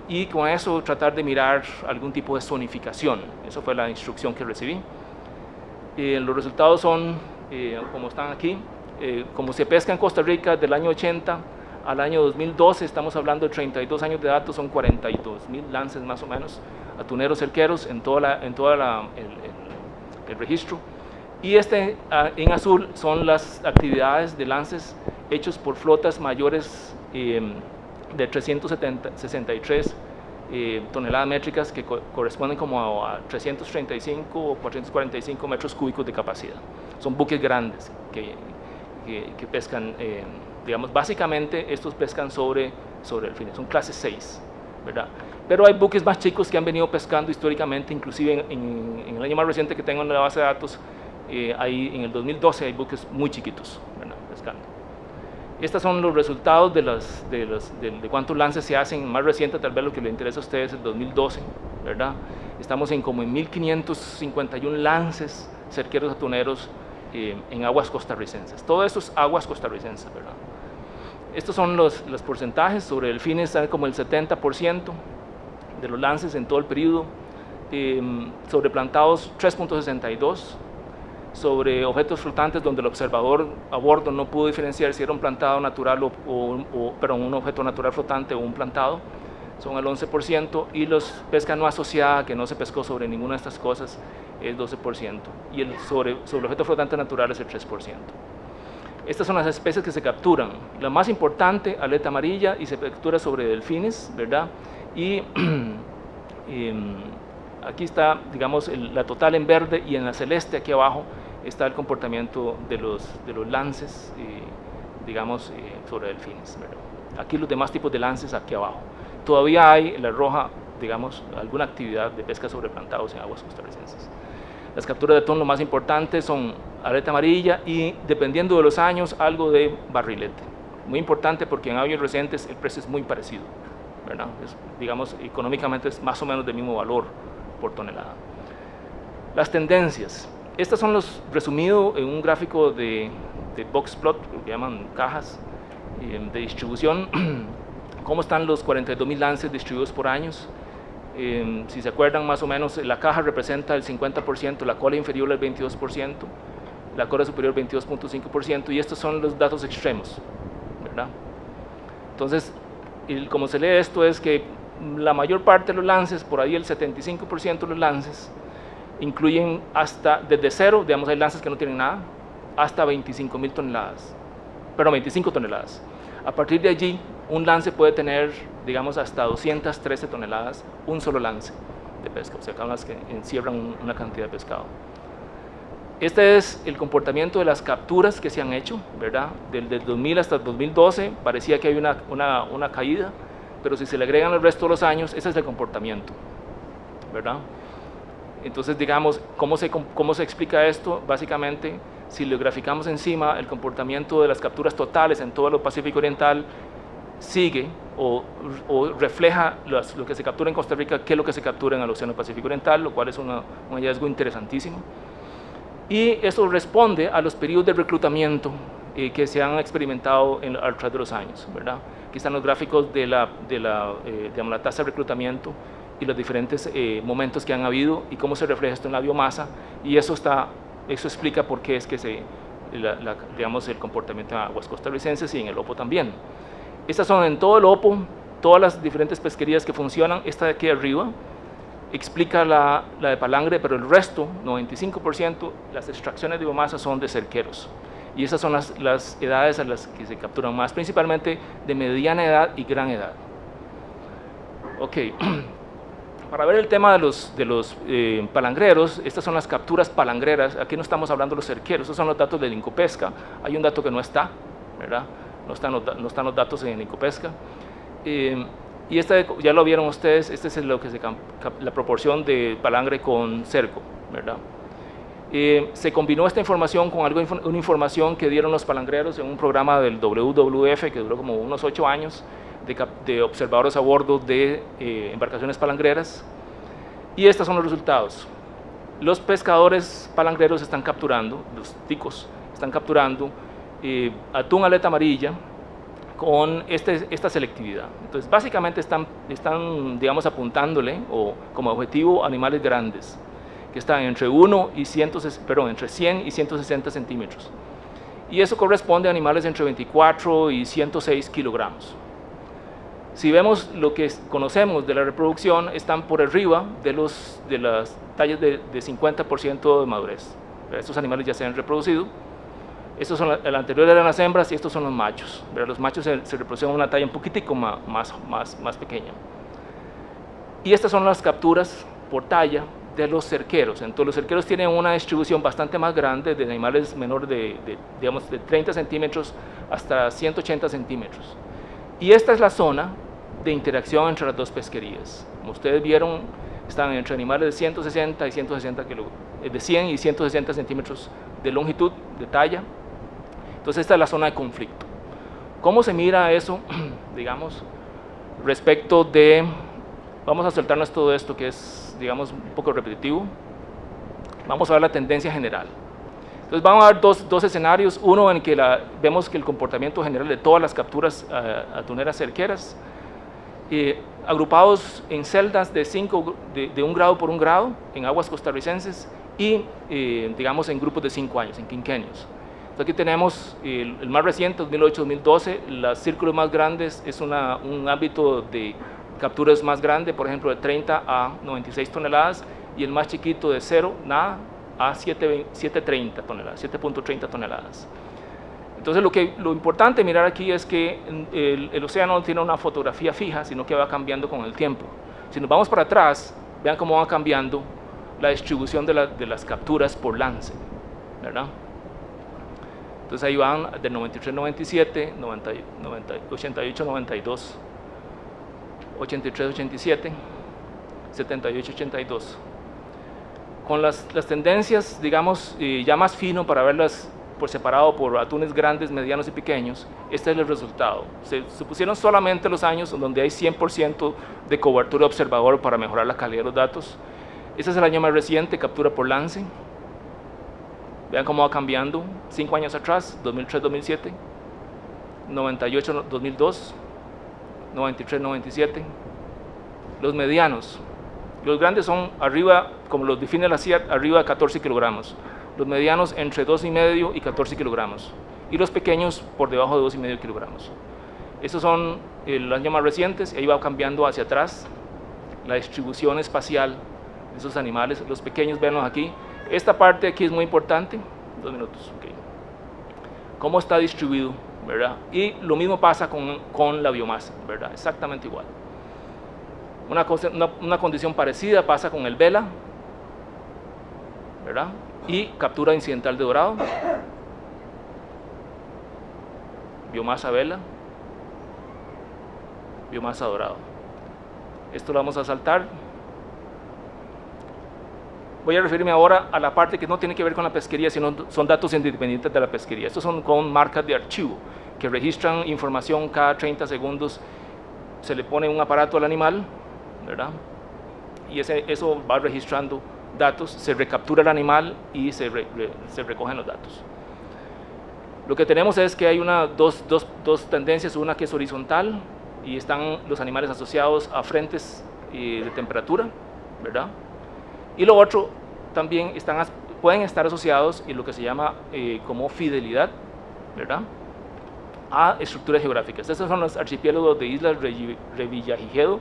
y con eso tratar de mirar algún tipo de zonificación. Eso fue la instrucción que recibí. Los resultados son como están aquí. Como se pesca en Costa Rica del año 80 al año 2012, estamos hablando de 32 años de datos, son 42.000 lances más o menos, atuneros cerqueros en todo el registro. Y en azul son las actividades de lances hechos por flotas mayores de 363 toneladas métricas, que corresponden como a 335 o 445 metros cúbicos de capacidad. Son buques grandes que pescan, digamos, básicamente estos pescan sobre el fin, son clase 6, ¿verdad? Pero hay buques más chicos que han venido pescando históricamente, inclusive en el año más reciente que tengo en la base de datos, en el 2012 hay buques muy chiquitos, ¿verdad?, pescando. Estos son los resultados de cuántos lances se hacen. Más reciente, tal vez lo que le interesa a ustedes es el 2012, ¿verdad? Estamos como en 1.551 lances cerqueros atuneros en aguas costarricenses. Todo esto es aguas costarricenses, ¿verdad? Estos son los porcentajes. Sobre el fin están como el 70% de los lances en todo el periodo. Sobre plantados, 3.62. Sobre objetos flotantes, donde el observador a bordo no pudo diferenciar si era un plantado natural un objeto natural flotante o un plantado, son el 11%, y los pesca no asociada, que no se pescó sobre ninguna de estas cosas, es 12%, y el sobre objeto flotante natural es el 3%. Estas son las especies que se capturan. La más importante, aleta amarilla, y se captura sobre delfines, ¿verdad? Y aquí está, digamos, la total en verde, y en la celeste aquí abajo está el comportamiento de los lances, digamos, sobre delfines, ¿verdad? Aquí los demás tipos de lances aquí abajo. Todavía hay en la roja, digamos, alguna actividad de pesca sobre plantados en aguas costarricenses. Las capturas de atún, lo más importante, son aleta amarilla y, dependiendo de los años, algo de barrilete. Muy importante porque en años recientes el precio es muy parecido, ¿verdad? Digamos, económicamente es más o menos del mismo valor por tonelada. Las tendencias. Estas son los resumidos en un gráfico de box plot, que llaman cajas de distribución. Cómo están los 42.000 lances distribuidos por años. Si se acuerdan, más o menos, la caja representa el 50%, la cola inferior el 22%, la cola superior el 22.5%, y estos son los datos extremos, ¿verdad? Entonces, como se lee esto, es que la mayor parte de los lances, por ahí el 75% de los lances, incluyen hasta, desde cero, digamos, hay lances que no tienen nada, hasta 25.000 toneladas, perdón, 25 toneladas. A partir de allí, un lance puede tener, digamos, hasta 213 toneladas, un solo lance de pesca, o sea, son las que encierran una cantidad de pescado. Este es el comportamiento de las capturas que se han hecho, ¿verdad? Desde 2000 hasta 2012 parecía que hay una caída, pero si se le agregan el resto de los años, ese es el comportamiento, ¿verdad? Entonces, digamos, ¿cómo se explica esto? Básicamente, si lo graficamos encima, el comportamiento de las capturas totales en todo el Pacífico Oriental sigue o refleja lo que se captura en Costa Rica, qué es lo que se captura en el Océano Pacífico Oriental, lo cual es un hallazgo interesantísimo. Y eso responde a los periodos de reclutamiento que se han experimentado a través de los años, ¿verdad? Aquí están los gráficos de la tasa de reclutamiento y los diferentes momentos que han habido y cómo se refleja esto en la biomasa, y eso explica por qué es que digamos, el comportamiento en aguas costarricenses y en el Opo también. Estas son en todo el Opo, todas las diferentes pesquerías que funcionan. Esta de aquí arriba explica la de palangre, pero el resto, 95%, las extracciones de biomasa son de cerqueros. Y esas son las edades a las que se capturan más, principalmente de mediana edad y gran edad. Ok, para ver el tema de los palangreros, estas son las capturas palangreras. Aquí no estamos hablando de los cerqueros, estos son los datos del Incopesca. Hay un dato que no está, ¿verdad? No están los datos en Incopesca. Y este ya lo vieron ustedes, este es lo que la proporción de palangre con cerco, ¿verdad? Se combinó esta información con una información que dieron los palangreros en un programa del WWF que duró como unos 8 años, de observadores a bordo de embarcaciones palangreras, y estos son los resultados. Los pescadores palangreros están capturando, los ticos están capturando atún aleta amarilla con esta selectividad. Entonces, básicamente están digamos, apuntándole como objetivo animales grandes, que están entre 100 y 160 centímetros. Y eso corresponde a animales entre 24 y 106 kilogramos. Si vemos lo que conocemos de la reproducción, están por arriba de las tallas de 50% de madurez. Estos animales ya se han reproducido. Estos son el anterior eran las hembras y estos son los machos. Los machos se reproducen a una talla un poquitico más pequeña. Y estas son las capturas por talla de los cerqueros. Entonces los cerqueros tienen una distribución bastante más grande de animales menores digamos, de 30 centímetros hasta 180 centímetros. Y esta es la zona de interacción entre las dos pesquerías. Como ustedes vieron, están entre animales de 160 y 160 de 100 y 160 centímetros de longitud, de talla. Entonces esta es la zona de conflicto. ¿Cómo se mira eso, digamos, respecto de... Vamos a saltarnos todo esto que es, digamos, un poco repetitivo. Vamos a ver la tendencia general. Entonces vamos a ver dos escenarios, uno en que vemos que el comportamiento general de todas las capturas atuneras cerqueras, agrupados en celdas de 1 grado por 1 grado en aguas costarricenses y digamos en grupos de 5 años, en quinquenios. Entonces aquí tenemos el más reciente, 2008-2012, los círculos más grandes es un ámbito de captura es más grande, por ejemplo, de 30 a 96 toneladas, y el más chiquito de 0, nada, a 7.30 toneladas, 7.30 toneladas. Entonces lo importante mirar aquí es que el océano no tiene una fotografía fija, sino que va cambiando con el tiempo. Si nos vamos para atrás, vean cómo va cambiando la distribución de las capturas por lance, ¿verdad? Entonces ahí van del 93, 97, 88, 92, 83, 87, 78, 82. Con las tendencias, digamos, ya más fino para verlas por separado por atunes grandes, medianos y pequeños, este es el resultado. Se pusieron solamente los años donde hay 100% de cobertura observador para mejorar la calidad de los datos. Este es el año más reciente, captura por lance. Vean cómo va cambiando, 5 años atrás, 2003-2007, 98-2002, 93-97. Los medianos, los grandes son arriba, como los define la CIAT, arriba de 14 kilogramos. Los medianos entre 2,5 y 14 kilogramos. Y los pequeños por debajo de 2,5 kilogramos. Estos son los años más recientes, y ahí va cambiando hacia atrás la distribución espacial de esos animales. Los pequeños, véanlos aquí. Esta parte aquí es muy importante. 2 minutos, okay. Cómo está distribuido, ¿verdad? Y lo mismo pasa con la biomasa, ¿verdad? Exactamente igual. Una condición parecida pasa con el vela, ¿verdad? Y captura incidental de dorado, biomasa vela, biomasa dorado. Esto lo vamos a saltar. Voy a referirme ahora a la parte que no tiene que ver con la pesquería, sino son datos independientes de la pesquería. Estos son con marcas de archivo, que registran información cada 30 segundos. Se le pone un aparato al animal, ¿verdad? Y eso va registrando datos, se recaptura el animal y se recogen los datos. Lo que tenemos es que hay dos tendencias, una que es horizontal, y están los animales asociados a frentes de temperatura, ¿verdad? Y lo otro también pueden estar asociados en lo que se llama como fidelidad, ¿verdad?, a estructuras geográficas. Estos son los archipiélagos de Islas Revillagigedo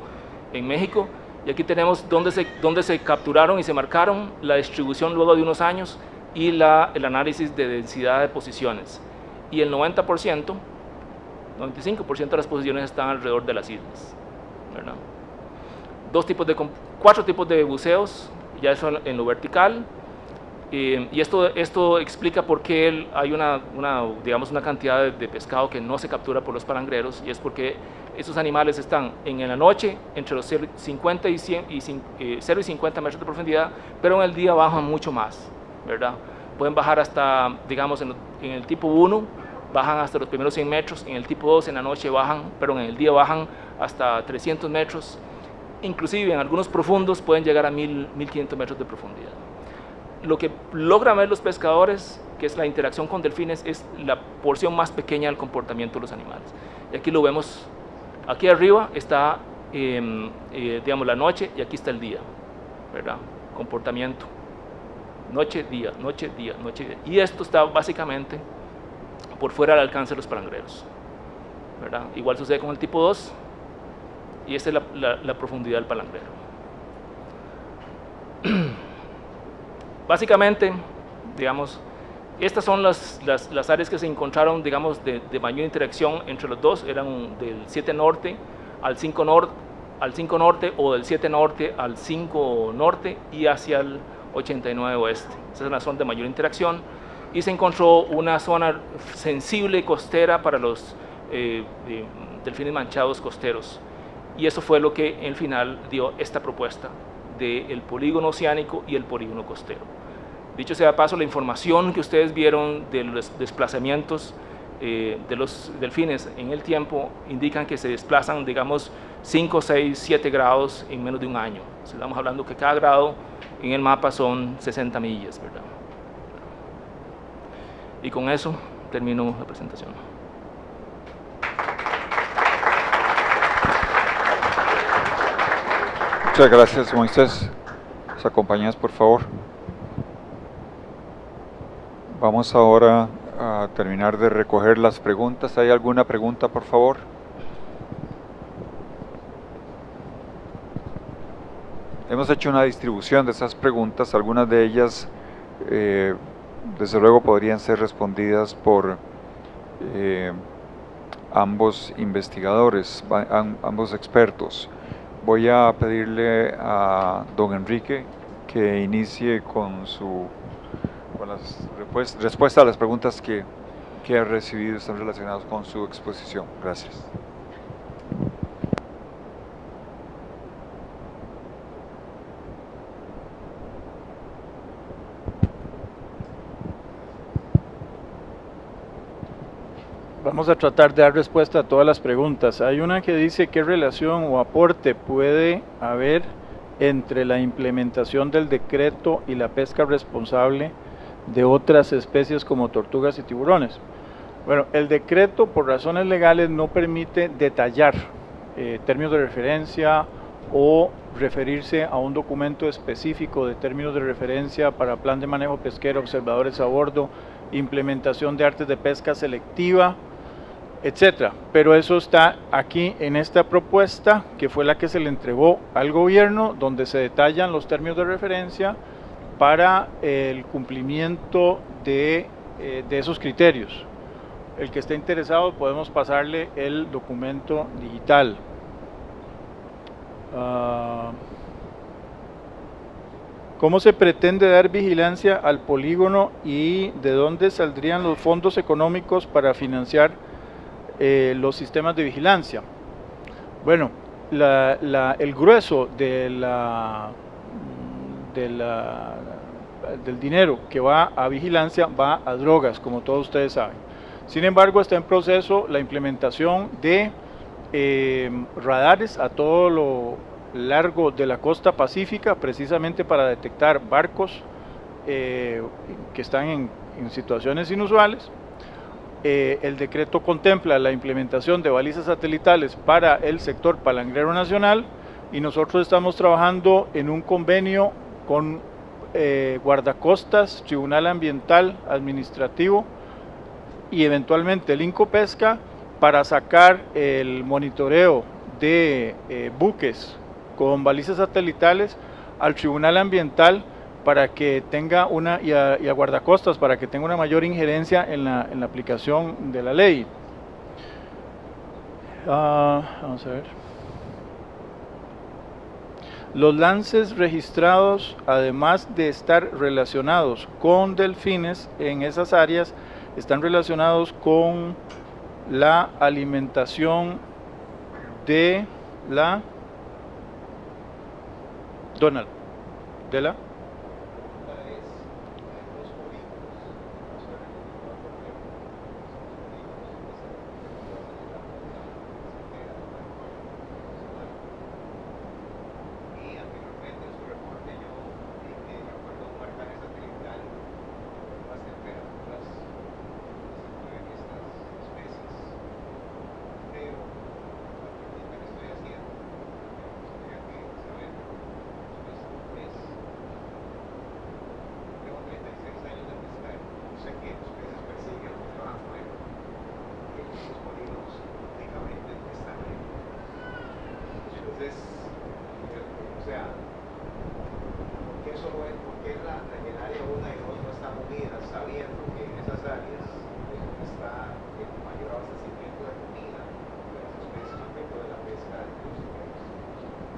en México, y aquí tenemos donde se capturaron y se marcaron la distribución luego de unos años y el análisis de densidad de posiciones. Y el 90%, 95% de las posiciones están alrededor de las islas, ¿verdad? 4 tipos de buceos, ya eso en lo vertical, y esto explica por qué hay digamos, una cantidad de pescado que no se captura por los palangreros, y es porque esos animales están en la noche entre los 0 y 50 metros de profundidad, pero en el día bajan mucho más, ¿verdad? Pueden bajar hasta, digamos, en el tipo 1, bajan hasta los primeros 100 metros, en el tipo 2 en la noche bajan, pero en el día bajan hasta 300 metros, inclusive en algunos profundos pueden llegar a 1.500 metros de profundidad. Lo que logran ver los pescadores, que es la interacción con delfines, es la porción más pequeña del comportamiento de los animales. Y aquí lo vemos, aquí arriba está, digamos, la noche, y aquí está el día, ¿verdad? Comportamiento, noche, día, noche, día, noche, día. Y esto está básicamente por fuera del alcance de los palangreros, ¿verdad? Igual sucede con el tipo 2, y esta es la profundidad del palangrero. Básicamente, digamos, estas son las áreas que se encontraron, digamos, de mayor interacción entre los dos. Eran del 7 norte al 5 norte, o del 7 norte al 5 norte y hacia el 89 oeste. Esa es la zona de mayor interacción, y se encontró una zona sensible costera para los delfines manchados costeros, y eso fue lo que en final dio esta propuesta del polígono oceánico y el polígono costero. Dicho sea de paso, la información que ustedes vieron de los desplazamientos de los delfines en el tiempo indican que se desplazan, digamos, 5, 6, 7 grados en menos de un año. Estamos hablando que cada grado en el mapa son 60 millas, ¿verdad? Y con eso termino la presentación. Muchas gracias, Moisés. ¿Nos acompañas, por favor? Vamos ahora a terminar de recoger las preguntas. ¿Hay alguna pregunta, por favor? hemos hecho una distribución de esas preguntas, algunas de ellas desde luego podrían ser respondidas por ambos investigadores, ambos expertos. Voy a pedirle a don Enrique que inicie con las respuestas a las preguntas que ha recibido, están relacionadas con su exposición. Gracias. Vamos a tratar de dar respuesta a todas las preguntas. Hay una que dice qué relación o aporte puede haber entre la implementación del decreto y la pesca responsable de otras especies como tortugas y tiburones. Bueno, el decreto por razones legales no permite detallar términos de referencia o referirse a un documento específico de términos de referencia para plan de manejo pesquero, observadores a bordo, implementación de artes de pesca selectiva, etcétera. Pero eso está aquí en esta propuesta, que fue la que se le entregó al gobierno, donde se detallan los términos de referencia para el cumplimiento de esos criterios. El que esté interesado podemos pasarle el documento digital. ¿Cómo se pretende dar vigilancia al polígono y de dónde saldrían los fondos económicos para financiar los sistemas de vigilancia? Bueno, el grueso del dinero que va a vigilancia va a drogas, como todos ustedes saben. Sin embargo, está en proceso la implementación de radares a todo lo largo de la costa pacífica, precisamente para detectar barcos que están en situaciones inusuales. El decreto contempla la implementación de balizas satelitales para el sector palangrero nacional y nosotros estamos trabajando en un convenio con guardacostas, Tribunal Ambiental Administrativo y eventualmente el Incopesca para sacar el monitoreo de buques con balizas satelitales al Tribunal Ambiental para que tenga y a guardacostas para que tenga una mayor injerencia en la aplicación de la ley. Vamos a ver. Los lances registrados, además de estar relacionados con delfines en esas áreas, están relacionados con la alimentación de la Donald, de la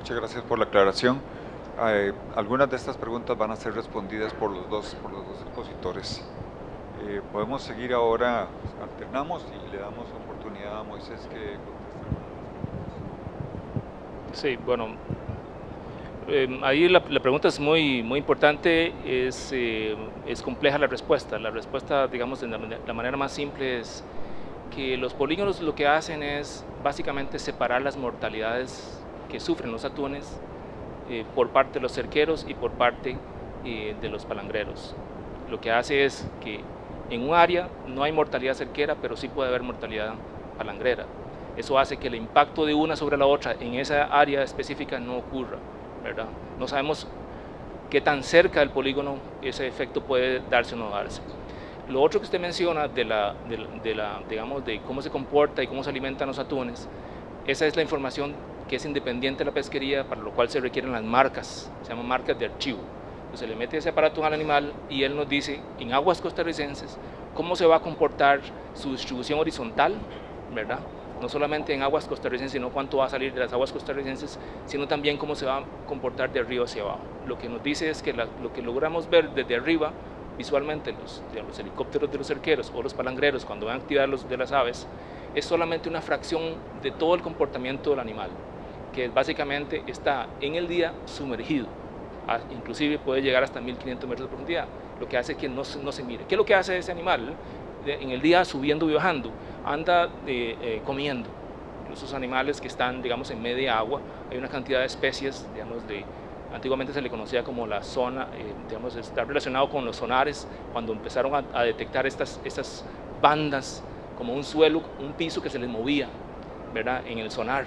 Muchas gracias por la aclaración. Algunas de estas preguntas van a ser respondidas por los dos expositores. Podemos seguir ahora, alternamos y le damos oportunidad a Moisés que conteste. Sí, bueno, ahí la pregunta es muy importante, es compleja la respuesta. La respuesta, digamos, de la manera más simple es que los polígonos lo que hacen es básicamente separar las mortalidades que sufren los atunes por parte de los cerqueros y por parte de los palangreros. Lo que hace es que en un área no hay mortalidad cerquera, pero sí puede haber mortalidad palangrera. Eso hace que el impacto de una sobre la otra en esa área específica no ocurra, ¿verdad? No sabemos qué tan cerca del polígono ese efecto puede darse o no darse. Lo otro que usted menciona digamos, de cómo se comporta y cómo se alimentan los atunes, esa es la información que es independiente de la pesquería, para lo cual se requieren las marcas, se llaman marcas de archivo. Entonces le mete ese aparato al animal y él nos dice en aguas costarricenses cómo se va a comportar su distribución horizontal, ¿verdad? No solamente en aguas costarricenses, sino cuánto va a salir de las aguas costarricenses, sino también cómo se va a comportar de arriba hacia abajo. Lo que nos dice es que lo que logramos ver desde arriba, visualmente, los helicópteros de los cerqueros o los palangreros, cuando van a activar los de las aves, es solamente una fracción de todo el comportamiento del animal, que básicamente está en el día sumergido, inclusive puede llegar hasta 1500 metros de profundidad, lo que hace que no se mire. ¿Qué es lo que hace ese animal? En el día subiendo y bajando, anda comiendo. Esos animales que están, digamos, en media agua, hay una cantidad de especies, digamos, antiguamente se le conocía como la zona, digamos, está relacionado con los sonares, cuando empezaron a detectar estas bandas, como un suelo, un piso que se les movía, ¿verdad?, en el sonar.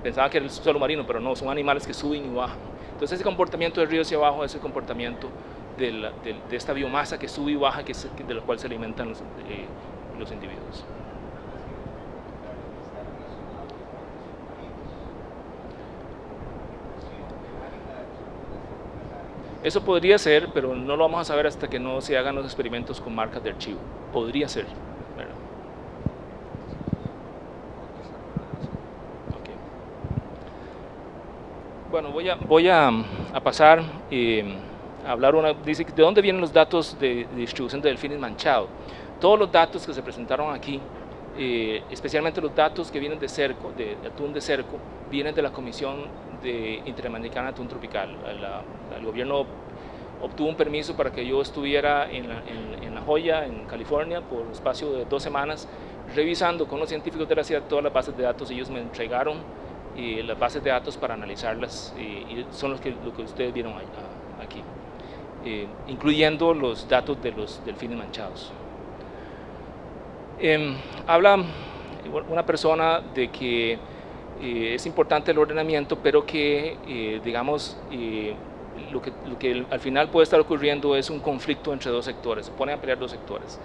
Pensaba que era el suelo marino, pero no, son animales que suben y bajan. Entonces ese comportamiento de río hacia abajo es el comportamiento de esta biomasa que sube y baja, de la cual se alimentan los individuos. Eso podría ser, pero no lo vamos a saber hasta que no se hagan los experimentos con marcas de archivo. Podría ser, ¿verdad? Okay. Bueno, voy a pasar a hablar dice, ¿de dónde vienen los datos de distribución de delfines manchados? Todos los datos que se presentaron aquí, especialmente los datos que vienen de cerco, de atún de cerco, vienen de la Comisión Interamericana de Atún Tropical. El gobierno obtuvo un permiso para que yo estuviera en La Joya, en California, por un espacio de 2 semanas, revisando con los científicos de la ciudad todas las bases de datos. Ellos me entregaron las bases de datos para analizarlas, y son lo que ustedes vieron aquí, incluyendo los datos de los delfines manchados. Habla una persona de que es importante el ordenamiento, pero que, digamos, lo que al final puede estar ocurriendo es un conflicto entre 2 sectores, se ponen a pelear 2 sectores.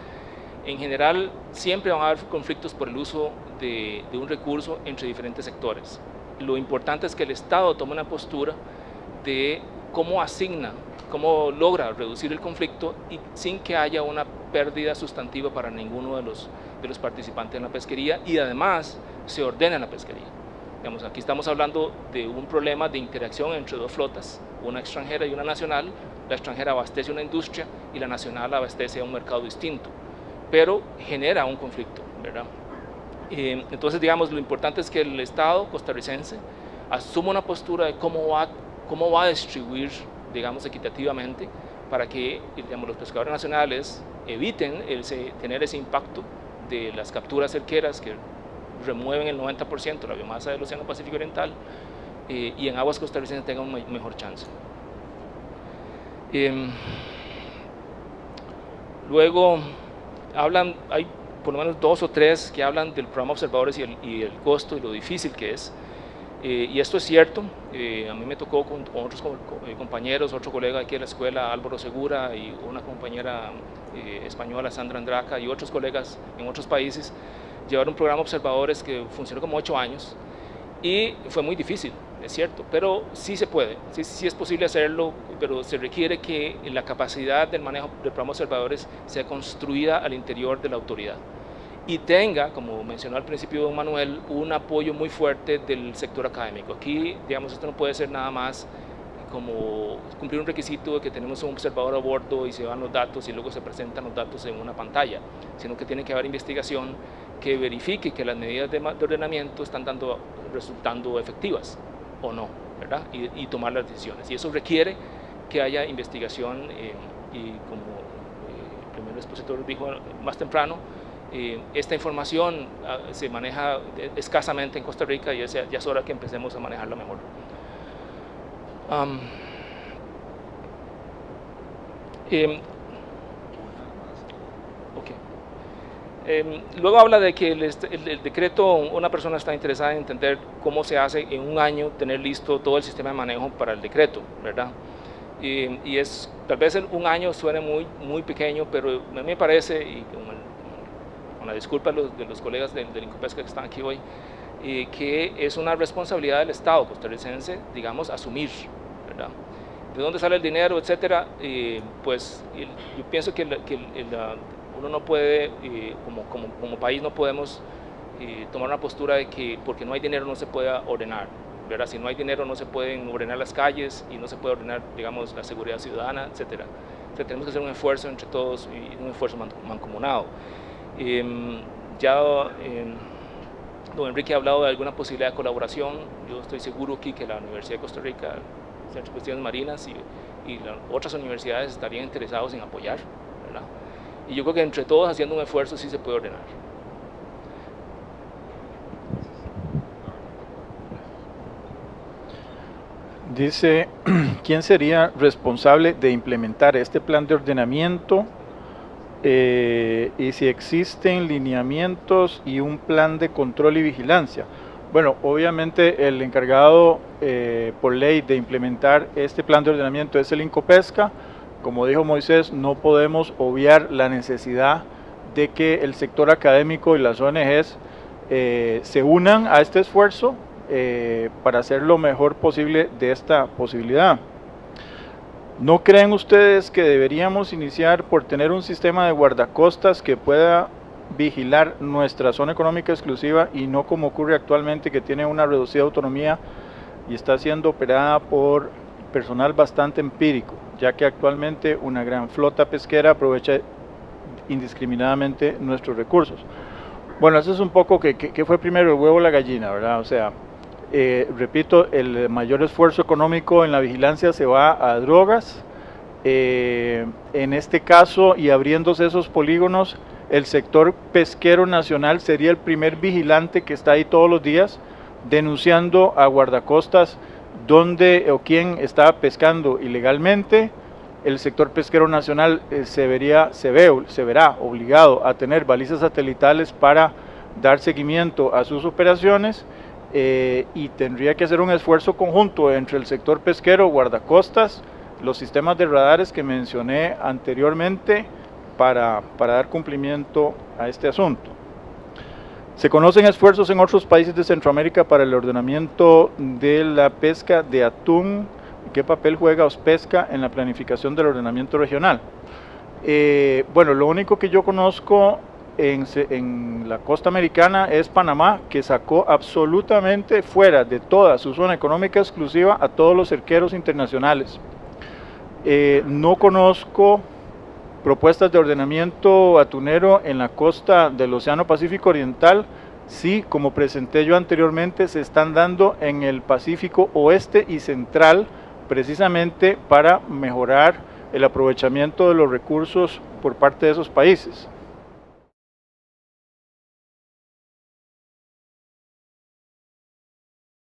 En general, siempre van a haber conflictos por el uso de un recurso entre diferentes sectores. Lo importante es que el Estado tome una postura de cómo logra reducir el conflicto y sin que haya una pérdida sustantiva para ninguno de los participantes en la pesquería, y además se ordena la pesquería. Digamos, aquí estamos hablando de un problema de interacción entre 2 flotas, una extranjera y una nacional. La extranjera abastece una industria y la nacional abastece a un mercado distinto, pero genera un conflicto, ¿verdad? Entonces, digamos, lo importante es que el Estado costarricense asuma una postura de cómo va a distribuir, digamos, equitativamente, para que, digamos, los pescadores nacionales eviten tener ese impacto de las capturas cerqueras que remueven el 90% de la biomasa del Océano Pacífico Oriental, y en aguas costarricenses tengan una mejor chance. Luego hay por lo menos 2 o 3 que hablan del programa Observadores y el costo y lo difícil que es. Y esto es cierto. A mí me tocó con otros compañeros, otro colega aquí de la escuela, Álvaro Segura, y una compañera española, Sandra Andraca, y otros colegas en otros países, llevar un programa Observadores que funcionó como 8 años, y fue muy difícil, es cierto, pero sí se puede, sí es posible hacerlo, pero se requiere que la capacidad del manejo del programa Observadores sea construida al interior de la autoridad y tenga, como mencionó al principio don Manuel, un apoyo muy fuerte del sector académico. Aquí, digamos, esto no puede ser nada más como cumplir un requisito de que tenemos un observador a bordo y se van los datos y luego se presentan los datos en una pantalla, sino que tiene que haber investigación que verifique que las medidas de ordenamiento están resultando efectivas o no, ¿verdad? Y tomar las decisiones. Y eso requiere que haya investigación, y como el primer expositor dijo más temprano, esta información se maneja escasamente en Costa Rica, y ya es hora que empecemos a manejarla mejor. Luego habla de que el decreto, una persona está interesada en entender cómo se hace en un año tener listo todo el sistema de manejo para el decreto, ¿verdad? Y tal vez un año suene muy pequeño, pero a mí me parece, y con la disculpa de los colegas del Incopesca que están aquí hoy, que es una responsabilidad del Estado costarricense, digamos, asumir, ¿verdad? ¿De dónde sale el dinero, etcétera? Pues yo pienso que uno no puede, como país no podemos tomar una postura de que porque no hay dinero no se pueda ordenar, ¿verdad? Si no hay dinero no se pueden ordenar las calles y no se puede ordenar, digamos, la seguridad ciudadana, etcétera. O sea, tenemos que hacer un esfuerzo entre todos y un esfuerzo mancomunado. Don Enrique ha hablado de alguna posibilidad de colaboración. Yo estoy seguro aquí que la Universidad de Costa Rica, el Centro de Cuestiones Marinas y otras universidades estarían interesados en apoyar, ¿verdad? Y yo creo que entre todos haciendo un esfuerzo sí se puede ordenar. Dice, ¿quién sería responsable de implementar este plan de ordenamiento? Y si existen lineamientos y un plan de control y vigilancia. Bueno, obviamente el encargado por ley de implementar este plan de ordenamiento es el Incopesca. Como dijo Moisés, no podemos obviar la necesidad de que el sector académico y las ONGs se unan a este esfuerzo para hacer lo mejor posible de esta posibilidad. ¿No creen ustedes que deberíamos iniciar por tener un sistema de guardacostas que pueda vigilar nuestra zona económica exclusiva y no como ocurre actualmente, que tiene una reducida autonomía y está siendo operada por personal bastante empírico, ya que actualmente una gran flota pesquera aprovecha indiscriminadamente nuestros recursos? Bueno, eso es un poco que fue primero el huevo o la gallina, ¿verdad? O sea, repito, el mayor esfuerzo económico en la vigilancia se va a drogas. En este caso, y abriéndose esos polígonos, el sector pesquero nacional sería el primer vigilante que está ahí todos los días denunciando a guardacostas dónde o quién está pescando ilegalmente. El sector pesquero nacional se verá obligado a tener balizas satelitales para dar seguimiento a sus operaciones. Y tendría que hacer un esfuerzo conjunto entre el sector pesquero, guardacostas, los sistemas de radares que mencioné anteriormente para dar cumplimiento a este asunto. Se conocen esfuerzos en otros países de Centroamérica para el ordenamiento de la pesca de atún. ¿Qué papel juega Ospesca en la planificación del ordenamiento regional? Bueno, lo único que yo conozco en la costa americana es Panamá, que sacó absolutamente fuera de toda su zona económica exclusiva a todos los cerqueros internacionales. No conozco propuestas de ordenamiento atunero en la costa del Océano Pacífico Oriental. Sí, como presenté yo anteriormente, se están dando en el Pacífico Oeste y Central, precisamente para mejorar el aprovechamiento de los recursos por parte de esos países.